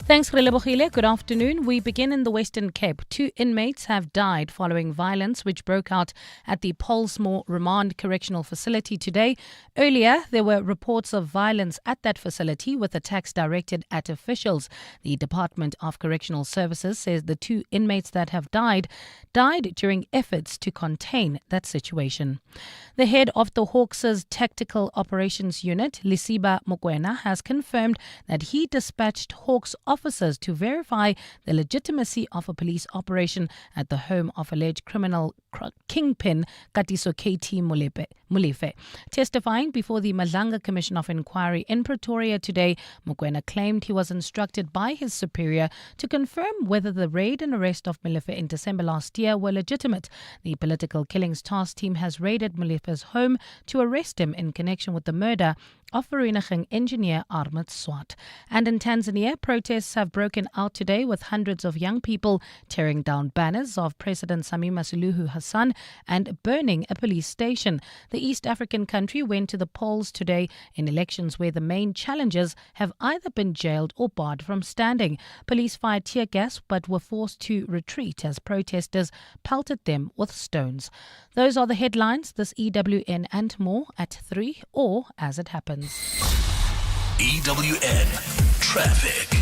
Thanks, Relebogile. Good afternoon. We begin in the Western Cape. 2 inmates have died following violence which broke out at the Polsmoor Remand Correctional Facility today. Earlier, there were reports of violence at that facility with attacks directed at officials. The Department of Correctional Services says the 2 inmates that have died during efforts to contain that situation. The head of the Hawks' Tactical Operations Unit, Lisiba Mokoena, has confirmed that he dispatched Hawks officers to verify the legitimacy of a police operation at the home of alleged criminal kingpin Katiso KT Molefe. Testifying before the Madlanga Commission of Inquiry in Pretoria today, Mokoena claimed he was instructed by his superior to confirm whether the raid and arrest of Molefe in December last year were legitimate. The Political Killings Task Team has raided Molefe's home to arrest him in connection with the murder of Vereniging engineer Ahmed Swart. And in Tanzania, protests have broken out today with hundreds of young people tearing down banners of President Samia Suluhu Hassan and burning a police station. The East African country went to the polls today in elections where the main challengers have either been jailed or barred from standing. Police fired tear gas but were forced to retreat as protesters pelted them with stones. Those are the headlines. This EWN and more at 3 or as it happens. EWN Traffic.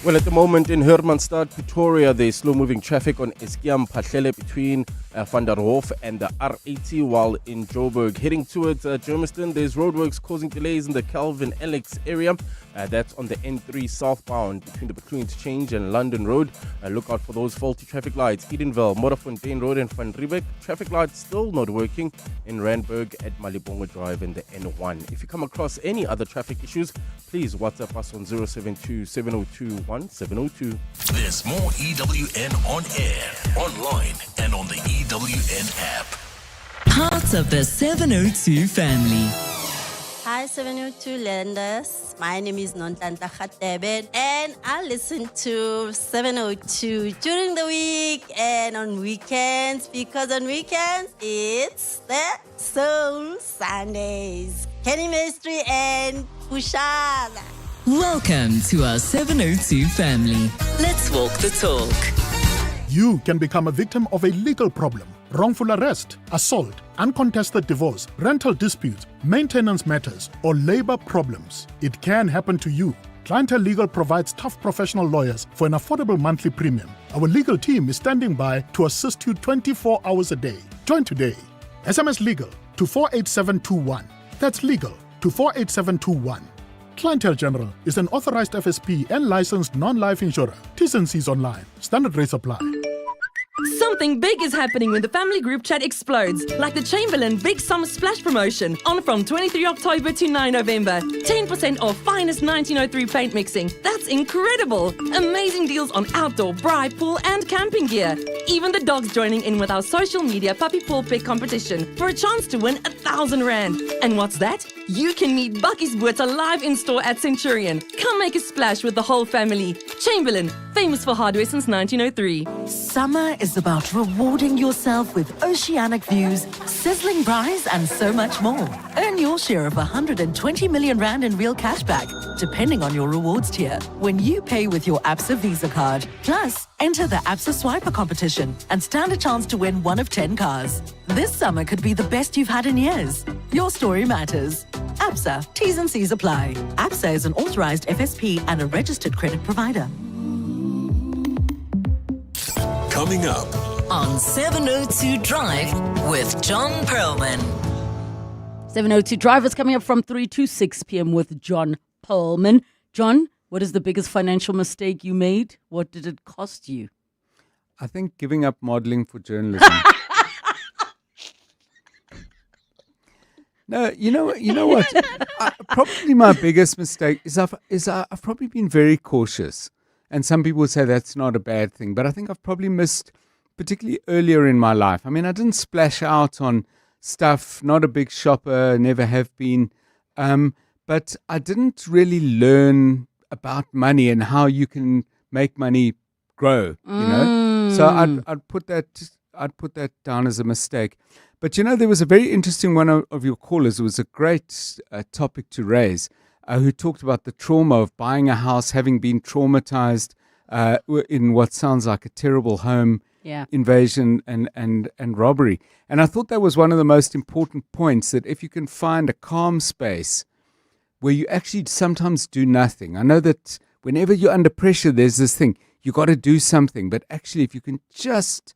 Well, at the moment in Hermanstad, Pretoria, there's slow-moving traffic on Eskiam Pachlele between Van der Hof and the R80, while in Joburg, heading towards Germiston, there's roadworks causing delays in the Calvin Alex area. That's on the N3 southbound between the Between Interchange and London Road. Look out for those faulty traffic lights. Edenville, Modderfontein Road and Van Riebeek. Traffic lights still not working in Randburg at Malibongo Drive and the N1. If you come across any other traffic issues, please WhatsApp us on 072 702 1702. There's more EWN on air, online, and on the EWN app. Part of the 702 family. Hi 702 lenders, my name is Nontanta Khatebe and I listen to 702 during the week and on weekends because on weekends it's the Soul Sundays. Kenny Maestri and Pushada. Welcome to our 702 family. Let's walk the talk. You can become a victim of a legal problem. Wrongful arrest, assault, uncontested divorce, rental disputes, maintenance matters, or labor problems. It can happen to you. Clientele Legal provides tough professional lawyers for an affordable monthly premium. Our legal team is standing by to assist you 24 hours a day. Join today. SMS Legal to 48721. That's legal to 48721. Clientele General is an authorized FSP and licensed non-life insurer. T's and C's online. Standard rates apply. Something big is happening when the family group chat explodes, like the Chamberlain Big Summer Splash promotion, on from 23 October to 9 November. 10% off finest 1903 paint mixing. That's incredible! Amazing deals on outdoor, braai, pool and camping gear. Even the dogs joining in with our social media puppy paw pick competition for a chance to win R1,000. And what's that? You can meet Bucky's Buerta live in store at Centurion. Come make a splash with the whole family. Chamberlain, famous for hardware since 1903. Summer is about rewarding yourself with oceanic views, sizzling braais, and so much more. Earn your share of 120 million rand in real cashback, depending on your rewards tier, when you pay with your Absa Visa card. Plus, enter the Absa Swiper competition and stand a chance to win one of 10 cars. This summer could be the best you've had in years. Your story matters. Absa, T's and C's apply. Absa is an authorized FSP and a registered credit provider. Coming up on 702 Drive with John Perlman. 702 Drive is coming up from 3 to 6 p.m. with John Perlman. John, what is the biggest financial mistake you made? What did it cost you? I think giving up modeling for journalism. No, you know what? Probably my biggest mistake is I've probably been very cautious. And some people say that's not a bad thing. But I think I've probably missed, particularly earlier in my life. I mean, I didn't splash out on stuff, not a big shopper, never have been. But I didn't really learn about money and how you can make money grow, you know. So I'd put that down as a mistake. But, there was a very interesting one of your callers. It was a great topic to raise. who talked about the trauma of buying a house, having been traumatized in what sounds like a terrible home invasion and robbery. And I thought that was one of the most important points, that if you can find a calm space where you actually sometimes do nothing. I know that whenever you're under pressure, there's this thing, you got to do something. But actually, if you can just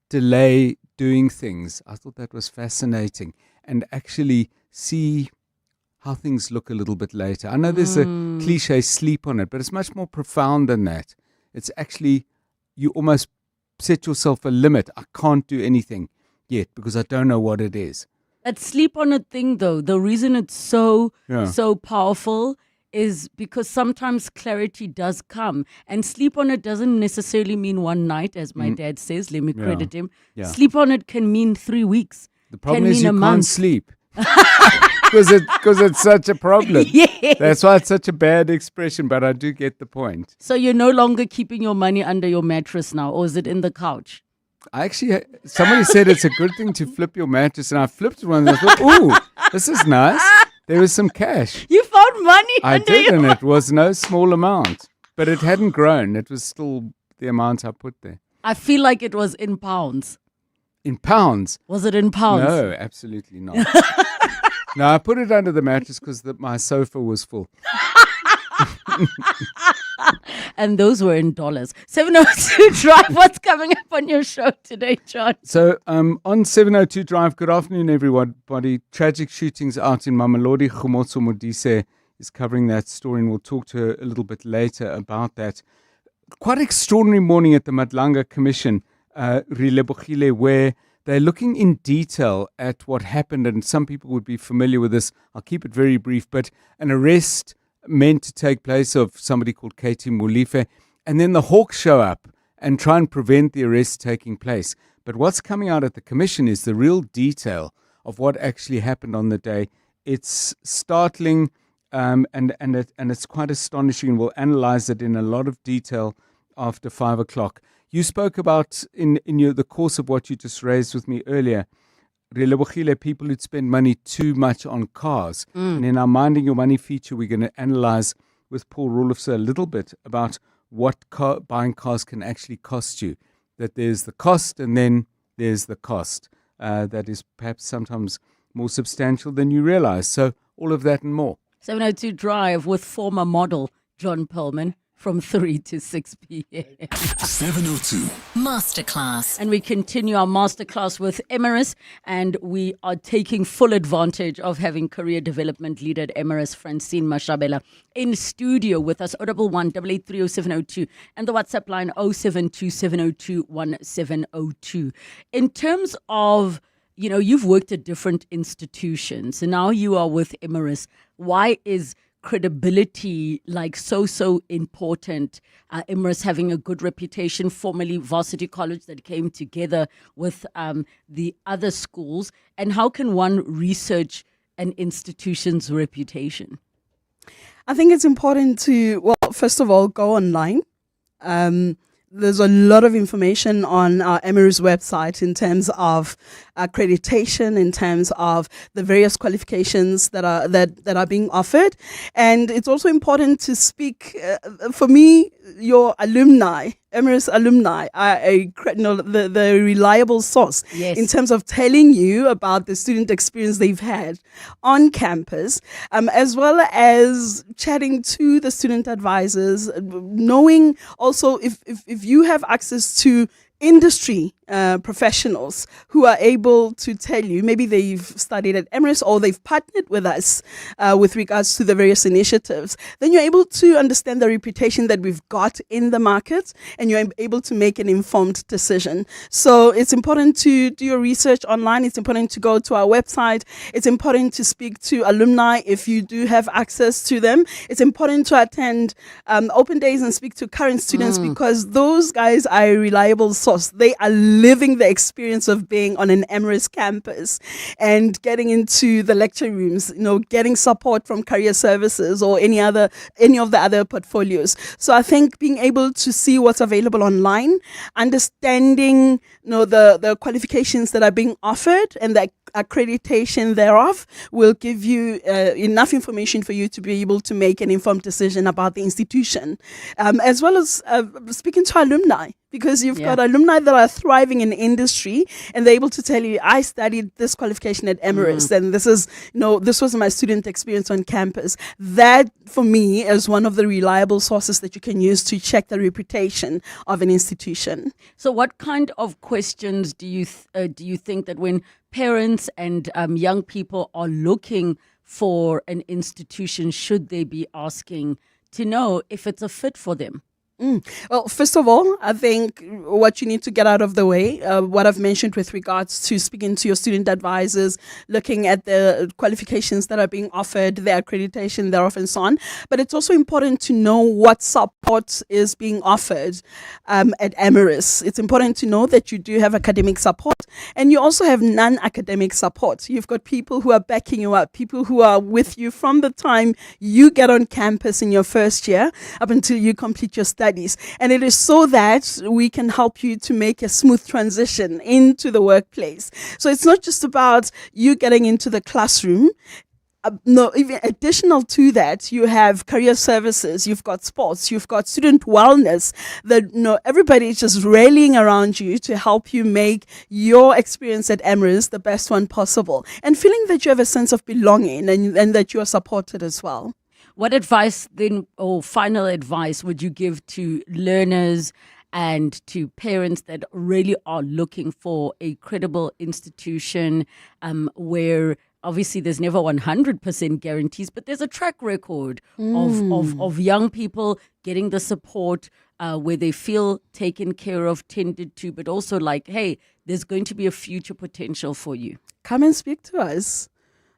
delay doing things, I thought that was fascinating, and actually see how things look a little bit later. I know there's a cliche, sleep on it, but it's much more profound than that. It's actually, you almost set yourself a limit. I can't do anything yet because I don't know what it is. That sleep on it thing, though, the reason it's so powerful is because sometimes clarity does come, and sleep on it doesn't necessarily mean one night, as my dad says. Let me credit him. Yeah. Sleep on it can mean 3 weeks. The problem can is mean you a can't month. sleep because it's such a problem. Yes. That's why it's such a bad expression, but I do get the point. So you're no longer keeping your money under your mattress now, or is it in the couch? I actually, somebody said it's a good thing to flip your mattress, and I flipped one and I thought, ooh, this is nice. There was some cash. You found money I under did, your and it was no small amount, but it hadn't grown. It was still the amount I put there. I feel like it was in pounds. In pounds? Was it in pounds? No, absolutely not. No, I put it under the mattress because my sofa was full. And those were in dollars. 702 Drive, what's coming up on your show today, John? So on 702 Drive, good afternoon, everybody. Tragic shootings out in Mamelodi. Khomotso Modise is covering that story, and we'll talk to her a little bit later about that. Quite extraordinary morning at the Madlanga Commission, Relebogile, where they're looking in detail at what happened, and some people would be familiar with this. I'll keep it very brief, but an arrest meant to take place of somebody called Katie Mulife, and then the Hawks show up and try and prevent the arrest taking place. But what's coming out at the commission is the real detail of what actually happened on the day. It's startling, and it's quite astonishing. We'll analyze it in a lot of detail after 5 o'clock. You spoke about, in the course of what you just raised with me earlier, Relebogile, people who'd spend money too much on cars. And in our Minding Your Money feature, we're going to analyze with Paul Rolofse a little bit about what buying cars can actually cost you. That there's the cost, and then there's the cost. That is perhaps sometimes more substantial than you realize. So all of that and more. 702 Drive with former model John Perlman from 3 to 6 p.m. 702 Masterclass. And we continue our masterclass with Emirates, and we are taking full advantage of having career development leader at Emirates, Francine Mashabela, in studio with us. 011-883-0702 and the WhatsApp line 072-702-1702. In terms of, you've worked at different institutions, and now you are with Emirates. Why is credibility so important? Emirates having a good reputation, formerly Varsity College, that came together with the other schools. And how can one research an institution's reputation? I think it's important to, first of all, go online. There's a lot of information on our Emirates website in terms of accreditation, in terms of the various qualifications that are being offered, and it's also important to speak. For me, your alumni, Emirates alumni, are the reliable source in terms of telling you about the student experience they've had on campus, as well as chatting to the student advisors, knowing also if you have access to industry professionals who are able to tell you, maybe they've studied at Emirates or they've partnered with us with regards to the various initiatives, then you're able to understand the reputation that we've got in the market, and you're able to make an informed decision. So it's important to do your research online. It's important to go to our website. It's important to speak to alumni if you do have access to them. It's important to attend open days and speak to current students, because those guys are a reliable source. They are living the experience of being on an Emirates campus and getting into the lecture rooms, getting support from career services or any of the other portfolios. So I think being able to see what's available online, understanding the qualifications that are being offered and the accreditation thereof will give you enough information for you to be able to make an informed decision about the institution, as well as speaking to alumni, because you've got alumni that are thriving in industry and they're able to tell you, I studied this qualification at Emirates and this was my student experience on campus. That for me is one of the reliable sources that you can use to check the reputation of an institution. So what kind of questions do you think that when parents and young people are looking for an institution, should they be asking to know if it's a fit for them? Well, first of all, I think what you need to get out of the way, what I've mentioned with regards to speaking to your student advisors, looking at the qualifications that are being offered, the accreditation thereof, and so on. But it's also important to know what support is being offered at Emirates. It's important to know that you do have academic support and you also have non-academic support. You've got people who are backing you up, people who are with you from the time you get on campus in your first year up until you complete your studies. And it is so that we can help you to make a smooth transition into the workplace. So it's not just about you getting into the classroom. No, even additional to that, you have career services, you've got sports, you've got student wellness. Everybody is just rallying around you to help you make your experience at Emirates the best one possible, and feeling that you have a sense of belonging and that you are supported as well. What advice then, or final advice, would you give to learners and to parents that really are looking for a credible institution where obviously there's never 100% guarantees, but there's a track record of young people getting the support where they feel taken care of, tended to, but also like, hey, there's going to be a future potential for you. Come and speak to us.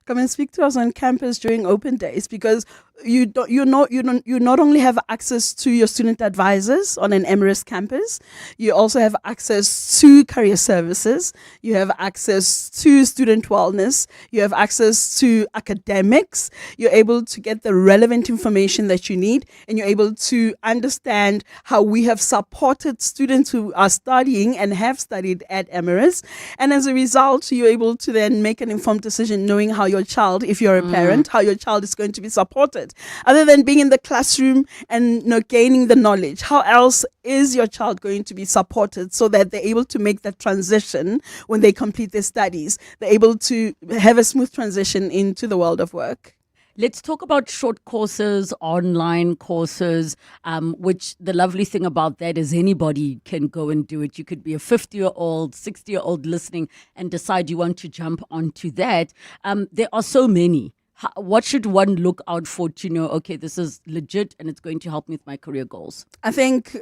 Come and speak to us on campus during open days, because you not only have access to your student advisors on an Emirates campus, you also have access to career services, you have access to student wellness, you have access to academics, you're able to get the relevant information that you need, and you're able to understand how we have supported students who are studying and have studied at Emirates. And as a result, you're able to then make an informed decision knowing how your child, if you're a parent, how your child is going to be supported. Other than being in the classroom and gaining the knowledge, how else is your child going to be supported so that they're able to make that transition when they complete their studies? They're able to have a smooth transition into the world of work. Let's talk about short courses, online courses, which the lovely thing about that is anybody can go and do it. You could be a 50-year-old, 60-year-old listening and decide you want to jump onto that. There are so many. What should one look out for to know, okay, this is legit and it's going to help me with my career goals? I think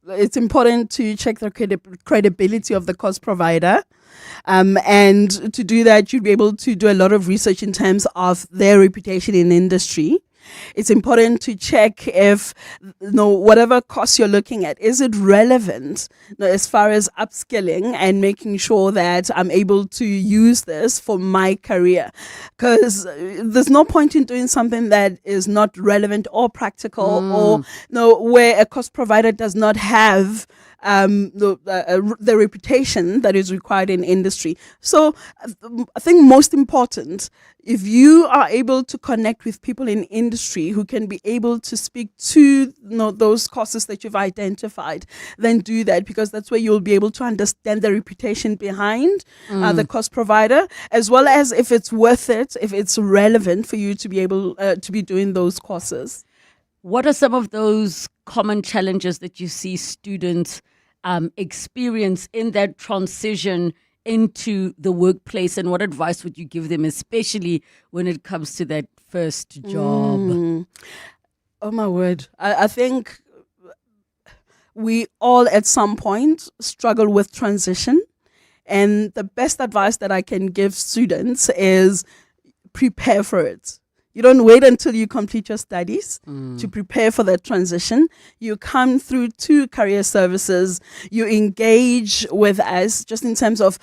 it's important to check the credibility of the course provider. And to do that, you'd be able to do a lot of research in terms of their reputation in industry. It's important to check if whatever course you're looking at, is it relevant as far as upskilling and making sure that I'm able to use this for my career. Because there's no point in doing something that is not relevant or practical or where a course provider does not have the reputation that is required in industry. So I think most important, if you are able to connect with people in industry who can be able to speak to those courses that you've identified, then do that, because that's where you'll be able to understand the reputation behind the course provider, as well as if it's worth it, if it's relevant for you to be able to be doing those courses. What are some of those common challenges that you see students experience in that transition into the workplace, and what advice would you give them, especially when it comes to that first job? Oh my word. I think we all at some point struggle with transition, and the best advice that I can give students is prepare for it. You don't wait until you complete your studies to prepare for that transition. You come through to career services. You engage with us just in terms of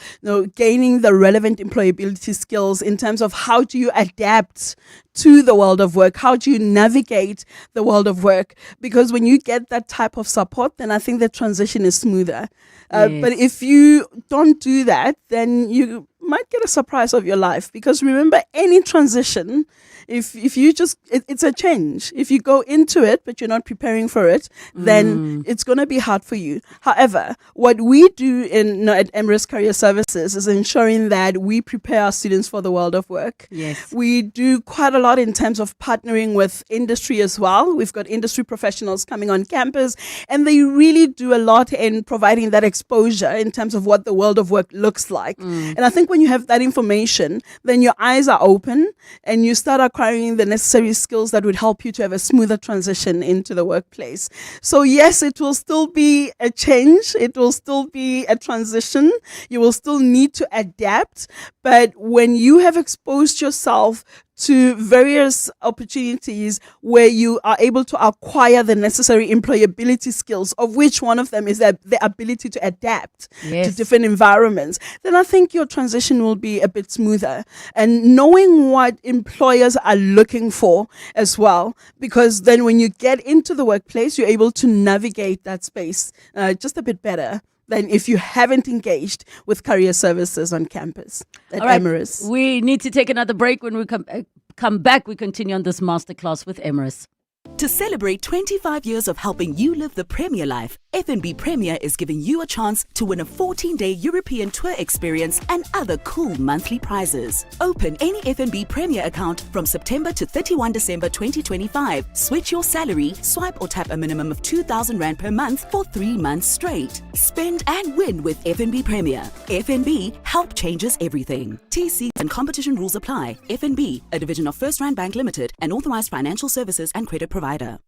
gaining the relevant employability skills, in terms of how do you adapt to the world of work? How do you navigate the world of work? Because when you get that type of support, then I think the transition is smoother. But if you don't do that, then you might get a surprise of your life. Because remember, any transition, if you just, it's a change. If you go into it, but you're not preparing for it, then it's going to be hard for you. However, what we do at Emirates Career Services is ensuring that we prepare our students for the world of work. Yes. We do quite a lot in terms of partnering with industry as well. We've got industry professionals coming on campus, and they really do a lot in providing that exposure in terms of what the world of work looks like. And I think when you have that information, then your eyes are open and you start acquiring the necessary skills that would help you to have a smoother transition into the workplace. So yes, it will still be a change. It will still be a transition. You will still need to adapt. But when you have exposed yourself to various opportunities where you are able to acquire the necessary employability skills, of which one of them is the ability to adapt to different environments, then I think your transition will be a bit smoother. And knowing what employers are looking for as well, because then when you get into the workplace, you're able to navigate that space just a bit better than if you haven't engaged with career services on campus at Emirates. We need to take another break. When we come back, we continue on this masterclass with Emirates. To celebrate 25 years of helping you live the Premier life, FNB Premier is giving you a chance to win a 14-day European tour experience and other cool monthly prizes. Open any FNB Premier account from September to 31 December 2025. Switch your salary, swipe or tap a minimum of 2,000 Rand per month for 3 months straight. Spend and win with FNB Premier. FNB, help changes everything. TC and competition rules apply. FNB, a division of First Rand Bank Limited, an authorized financial services and credit provider.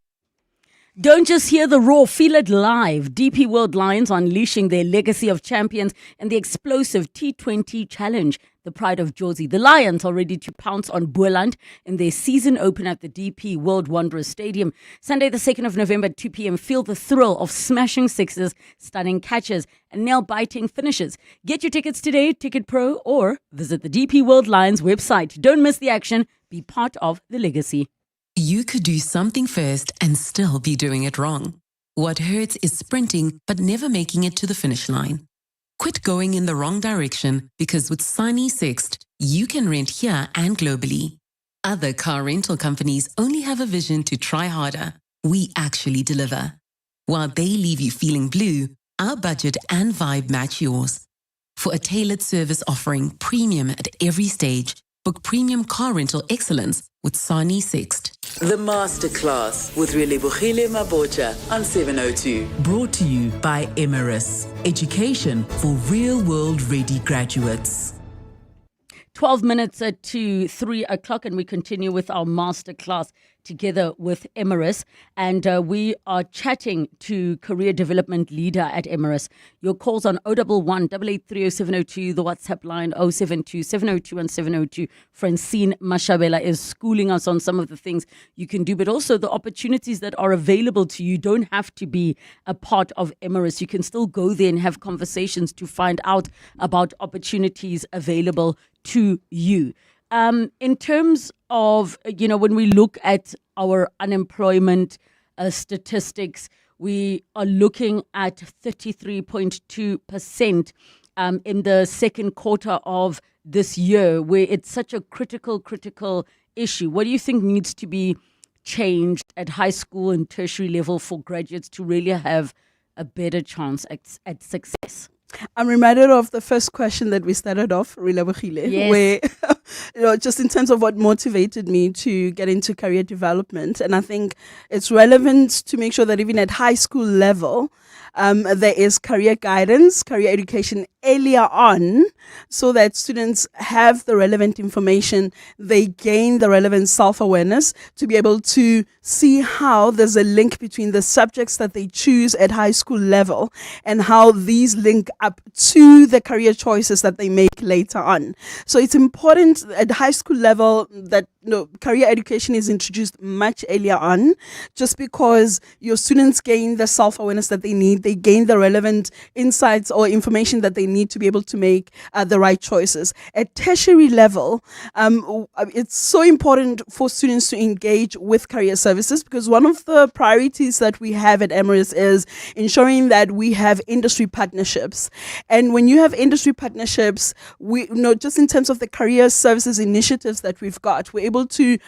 Don't just hear the raw, feel it live. DP World Lions unleashing their legacy of champions in the explosive T20 Challenge, the pride of Jozi. The Lions are ready to pounce on Boland in their season open at the DP World Wanderers Stadium. Sunday, the 2nd of November at 2 p.m. Feel the thrill of smashing sixes, stunning catches, and nail-biting finishes. Get your tickets today, Ticket Pro, or visit the DP World Lions website. Don't miss the action. Be part of the legacy. You could do something first and still be doing it wrong. What hurts is sprinting but never making it to the finish line. Quit going in the wrong direction, because with Sani Sixt, you can rent here and globally. Other car rental companies only have a vision to try harder. We actually deliver. While they leave you feeling blue, our budget and vibe match yours. For a tailored service offering premium at every stage, book premium car rental excellence with Sani Sixt. The Masterclass with Relebogile Mabotja on 702. Brought to you by Emirates. Education for real-world ready graduates. 12 minutes to 3 o'clock, and we continue with our masterclass together with Emirates. And we are chatting to career development leader at Emirates. Your calls on 011 883 0702, the WhatsApp line 072 702 and 702. Francine Mashabela is schooling us on some of the things you can do, but also the opportunities that are available to you. Don't have to be a part of Emirates. You can still go there and have conversations to find out about opportunities available to you. In terms of, when we look at our unemployment statistics, we are looking at 33.2% in the second quarter of this year, where it's such a critical issue. What do you think needs to be changed at high school and tertiary level for graduates to really have a better chance at success? I'm reminded of the first question that we started off, Relebogile, where, just in terms of what motivated me to get into career development. And I think it's relevant to make sure that even at high school level, there is career guidance, career education earlier on, so that students have the relevant information, they gain the relevant self-awareness to be able to see how there's a link between the subjects that they choose at high school level and how these link up to the career choices that they make later on. So it's important at high school level that career education is introduced much earlier on, just because your students gain the self-awareness that they need, they gain the relevant insights or information that they need to be able to make the right choices. At tertiary level, it's so important for students to engage with career services, because one of the priorities that we have at Emirates is ensuring that we have industry partnerships. And when you have industry partnerships, we just in terms of the career services initiatives that we've got, we're able to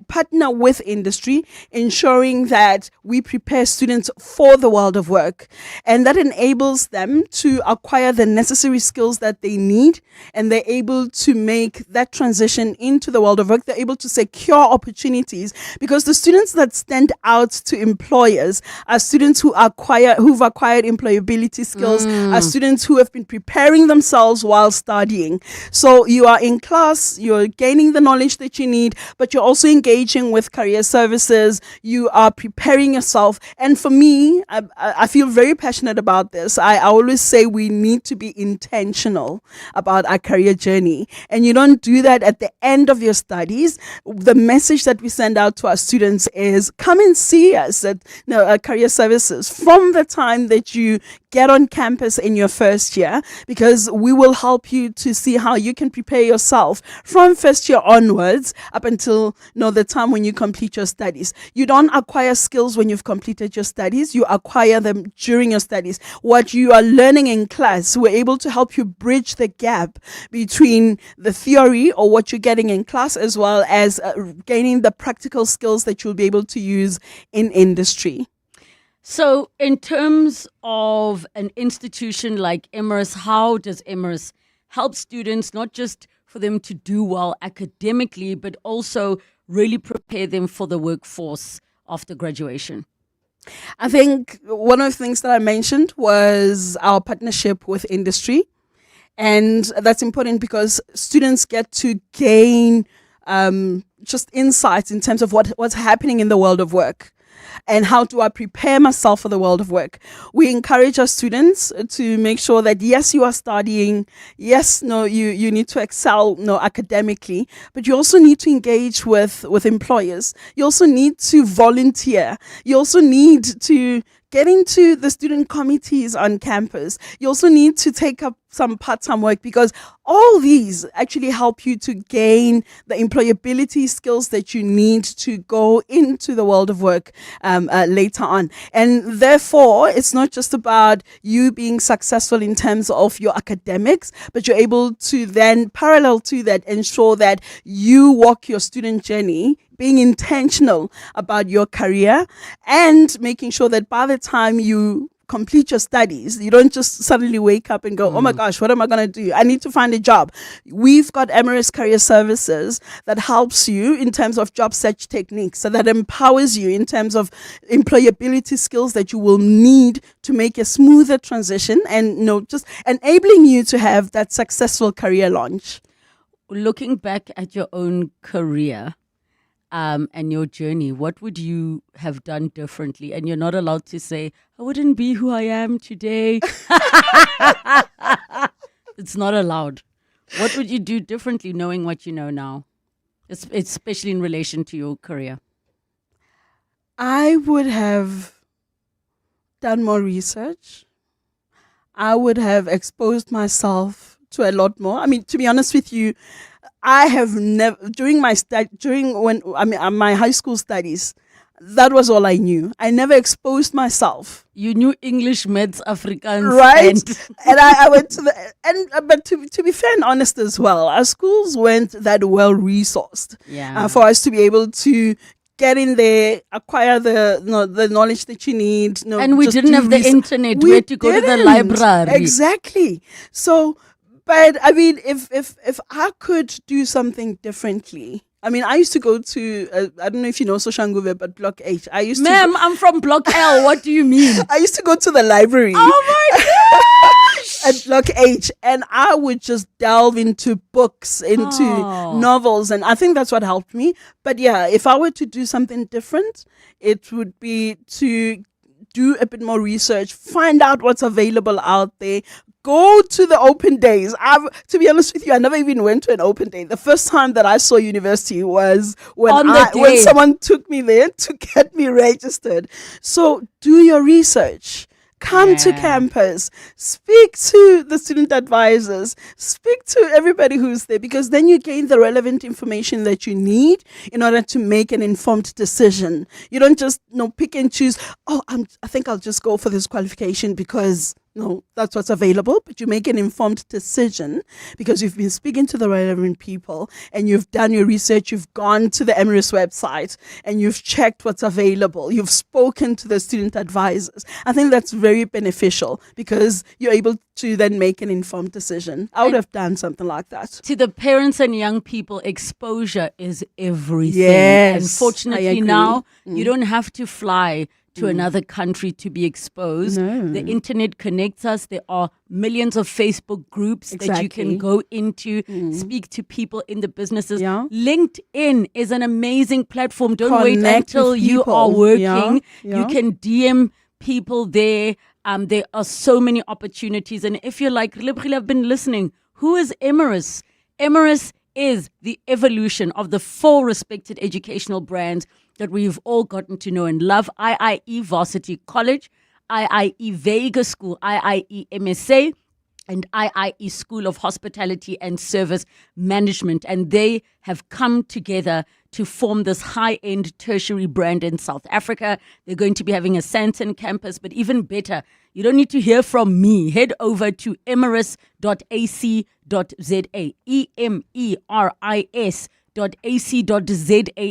partner with industry, ensuring that we prepare students for the world of work. And that enables them to acquire the necessary skills that they need, and they're able to make that transition into the world of work. They're able to secure opportunities, because the students that stand out to employers are students who've acquired employability skills, are students who have been preparing themselves while studying. So you are in class, you're gaining the knowledge that you need, but you're also engaging with career services, you are preparing yourself. And for me, I feel very passionate about this. I always say we need to be intentional about our career journey. And you don't do that at the end of your studies. The message that we send out to our students is, come and see us at career services from the time that you get on campus in your first year, because we will help you to see how you can prepare yourself from first year onwards up until the time when you complete your studies. You don't acquire skills when you've completed your studies, you acquire them during your studies. What you are learning in class, we're able to help you bridge the gap between the theory or what you're getting in class, as well as gaining the practical skills that you'll be able to use in industry. So in terms of an institution like Emirates, how does Emirates help students, not just for them to do well academically, but also really prepare them for the workforce after graduation? I think one of the things that I mentioned was our partnership with industry. And that's important because students get to gain just insights in terms of what's happening in the world of work. And how do I prepare myself for the world of work? We encourage our students to make sure that, yes, you are studying. Yes, you need to excel academically, but you also need to engage with employers. You also need to volunteer. You also need to get into the student committees on campus. You also need to take up some part-time work, because all these actually help you to gain the employability skills that you need to go into the world of work later on. And therefore, it's not just about you being successful in terms of your academics, but you're able to then, parallel to that, ensure that you walk your student journey, being intentional about your career, and making sure that by the time you complete your studies, you don't just suddenly wake up and go, oh my gosh, what am I going to do? I need to find a job. We've got Emirates Career Services that helps you in terms of job search techniques, so that empowers you in terms of employability skills that you will need to make a smoother transition, and just enabling you to have that successful career launch. Looking back at your own career, and your journey, what would you have done differently? And you're not allowed to say, I wouldn't be who I am today. It's not allowed. What would you do differently knowing what you know now, especially in relation to your career? I would have done more research. I would have exposed myself to a lot more. I mean, to be honest with you, I have never, my high school studies, that was all I knew. I never exposed myself. You knew English, Maths, Afrikaans, right? And I went to but to be fair and honest as well, our schools weren't that well resourced for us to be able to get in there, acquire the knowledge that you need. And we didn't have the internet. We had to go to the library. Exactly. So. But I mean, if I could do something differently, I mean, I used to go to, I don't know if you know Soshanguve, but Block H. Ma'am, I'm from Block L. What do you mean? I used to go to the library. Oh my gosh! At Block H. And I would just delve into books, into novels. And I think that's what helped me. But yeah, if I were to do something different, it would be to do a bit more research, find out what's available out there, go to the open days. To be honest with you, I never even went to an open day. The first time that I saw university was when someone took me there to get me registered. So do your research. Come to campus, speak to the student advisors, speak to everybody who's there, because then you gain the relevant information that you need in order to make an informed decision. You don't just pick and choose, I think I'll just go for this qualification because that's what's available, but you make an informed decision because you've been speaking to the relevant people and you've done your research, you've gone to the Emirates website and you've checked what's available, you've spoken to the student advisors. I think that's very beneficial because you're able to then make an informed decision. I would have done something like that. To the parents and young people, exposure is everything. Yes, Unfortunately now, you don't have to fly to another country to be exposed. No. The internet connects us. There are millions of Facebook groups that you can go into, speak to people in the businesses. LinkedIn is an amazing platform. Don't wait until you are working. You can DM people there. There are so many opportunities. And if you're like, Relebogile, I've been listening, who is Emirates? Emirates is the evolution of the 4 respected educational brands that we've all gotten to know and love: IIE Varsity College, IIE Vega School, IIE MSA, and IIE School of Hospitality and Service Management. And they have come together to form this high-end tertiary brand in South Africa. They're going to be having a Sandton campus, but even better, you don't need to hear from me. Head over to emirates.ac.za, EMERIS.ac.za.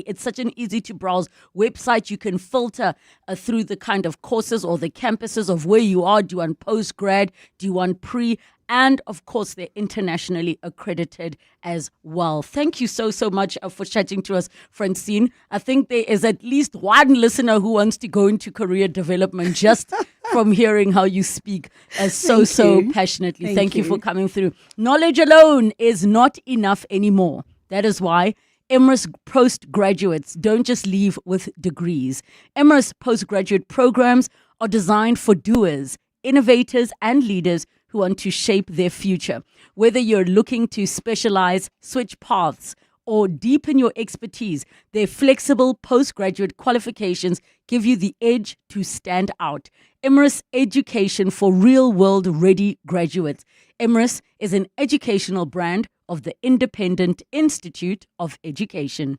It's such an easy to browse website. You can filter through the kind of courses or the campuses of where you are. Do you want post-grad? Do you want pre? And of course, they're internationally accredited as well. Thank you so much for chatting to us, Francine. I think there is at least one listener who wants to go into career development just from hearing how you speak so passionately. Thank you for coming through. Knowledge alone is not enough anymore. That is why Emirates postgraduates don't just leave with degrees. Emirates postgraduate programs are designed for doers, innovators, and leaders who want to shape their future. Whether you're looking to specialize, switch paths, or deepen your expertise, their flexible postgraduate qualifications give you the edge to stand out. Emirates Education for real-world ready graduates. Emirates is an educational brand of the Independent Institute of Education.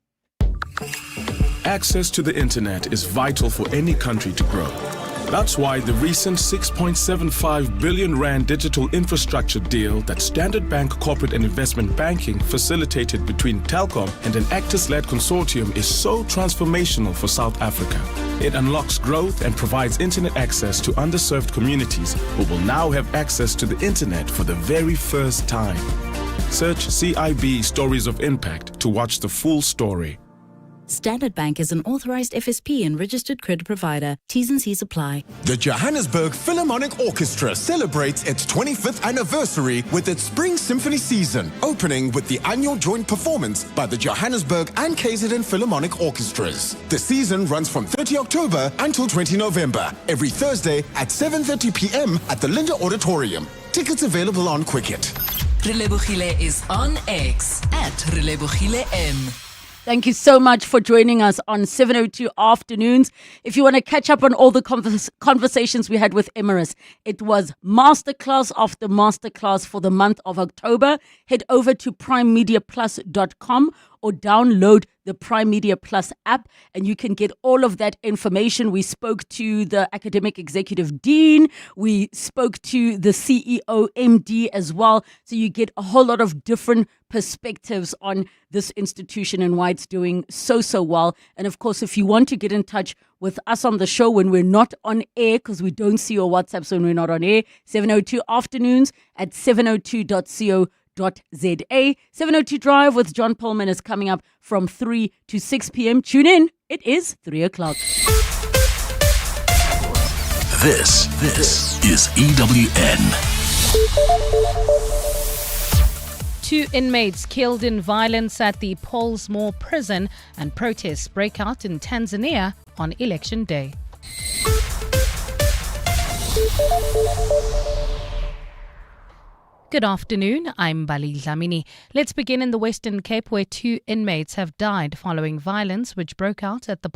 Access to the internet is vital for any country to grow. That's why the recent 6.75 billion rand digital infrastructure deal that Standard Bank Corporate and Investment Banking facilitated between Telkom and an Actors-led consortium is so transformational for South Africa. It unlocks growth and provides internet access to underserved communities who will now have access to the internet for the very first time. Search CIB Stories of Impact to watch the full story. Standard Bank is an authorized FSP and registered credit provider. T's and C's apply. The Johannesburg Philharmonic Orchestra celebrates its 25th anniversary with its Spring Symphony season, opening with the annual joint performance by the Johannesburg and KZN Philharmonic Orchestras. The season runs from 30 October until 20 November, every Thursday at 7:30 p.m. at the Linda Auditorium. Tickets available on Quicket. Relebogile is on X at Relebogile M. Thank you so much for joining us on 702 Afternoons. If you want to catch up on all the conversations we had with Emirates, it was masterclass after masterclass for the month of October. Head over to primemediaplus.com or download the Prime Media Plus app and you can get all of that information. We spoke to the academic executive dean. We spoke to the CEO MD as well. So you get a whole lot of different perspectives on this institution and why it's doing so well. And of course, if you want to get in touch with us on the show when we're not on air, because we don't see your WhatsApps when we're not on air, 702 Afternoons at 702.co.za. 702 Drive with John Pullman is coming up from 3 to 6 p.m. Tune in. It is 3 o'clock. This is EWN. 2 inmates killed in violence at the Pollsmoor prison, and protests break out in Tanzania on Election Day. Good afternoon, I'm Bali Dlamini. Let's begin in the Western Cape, where 2 inmates have died following violence which broke out at the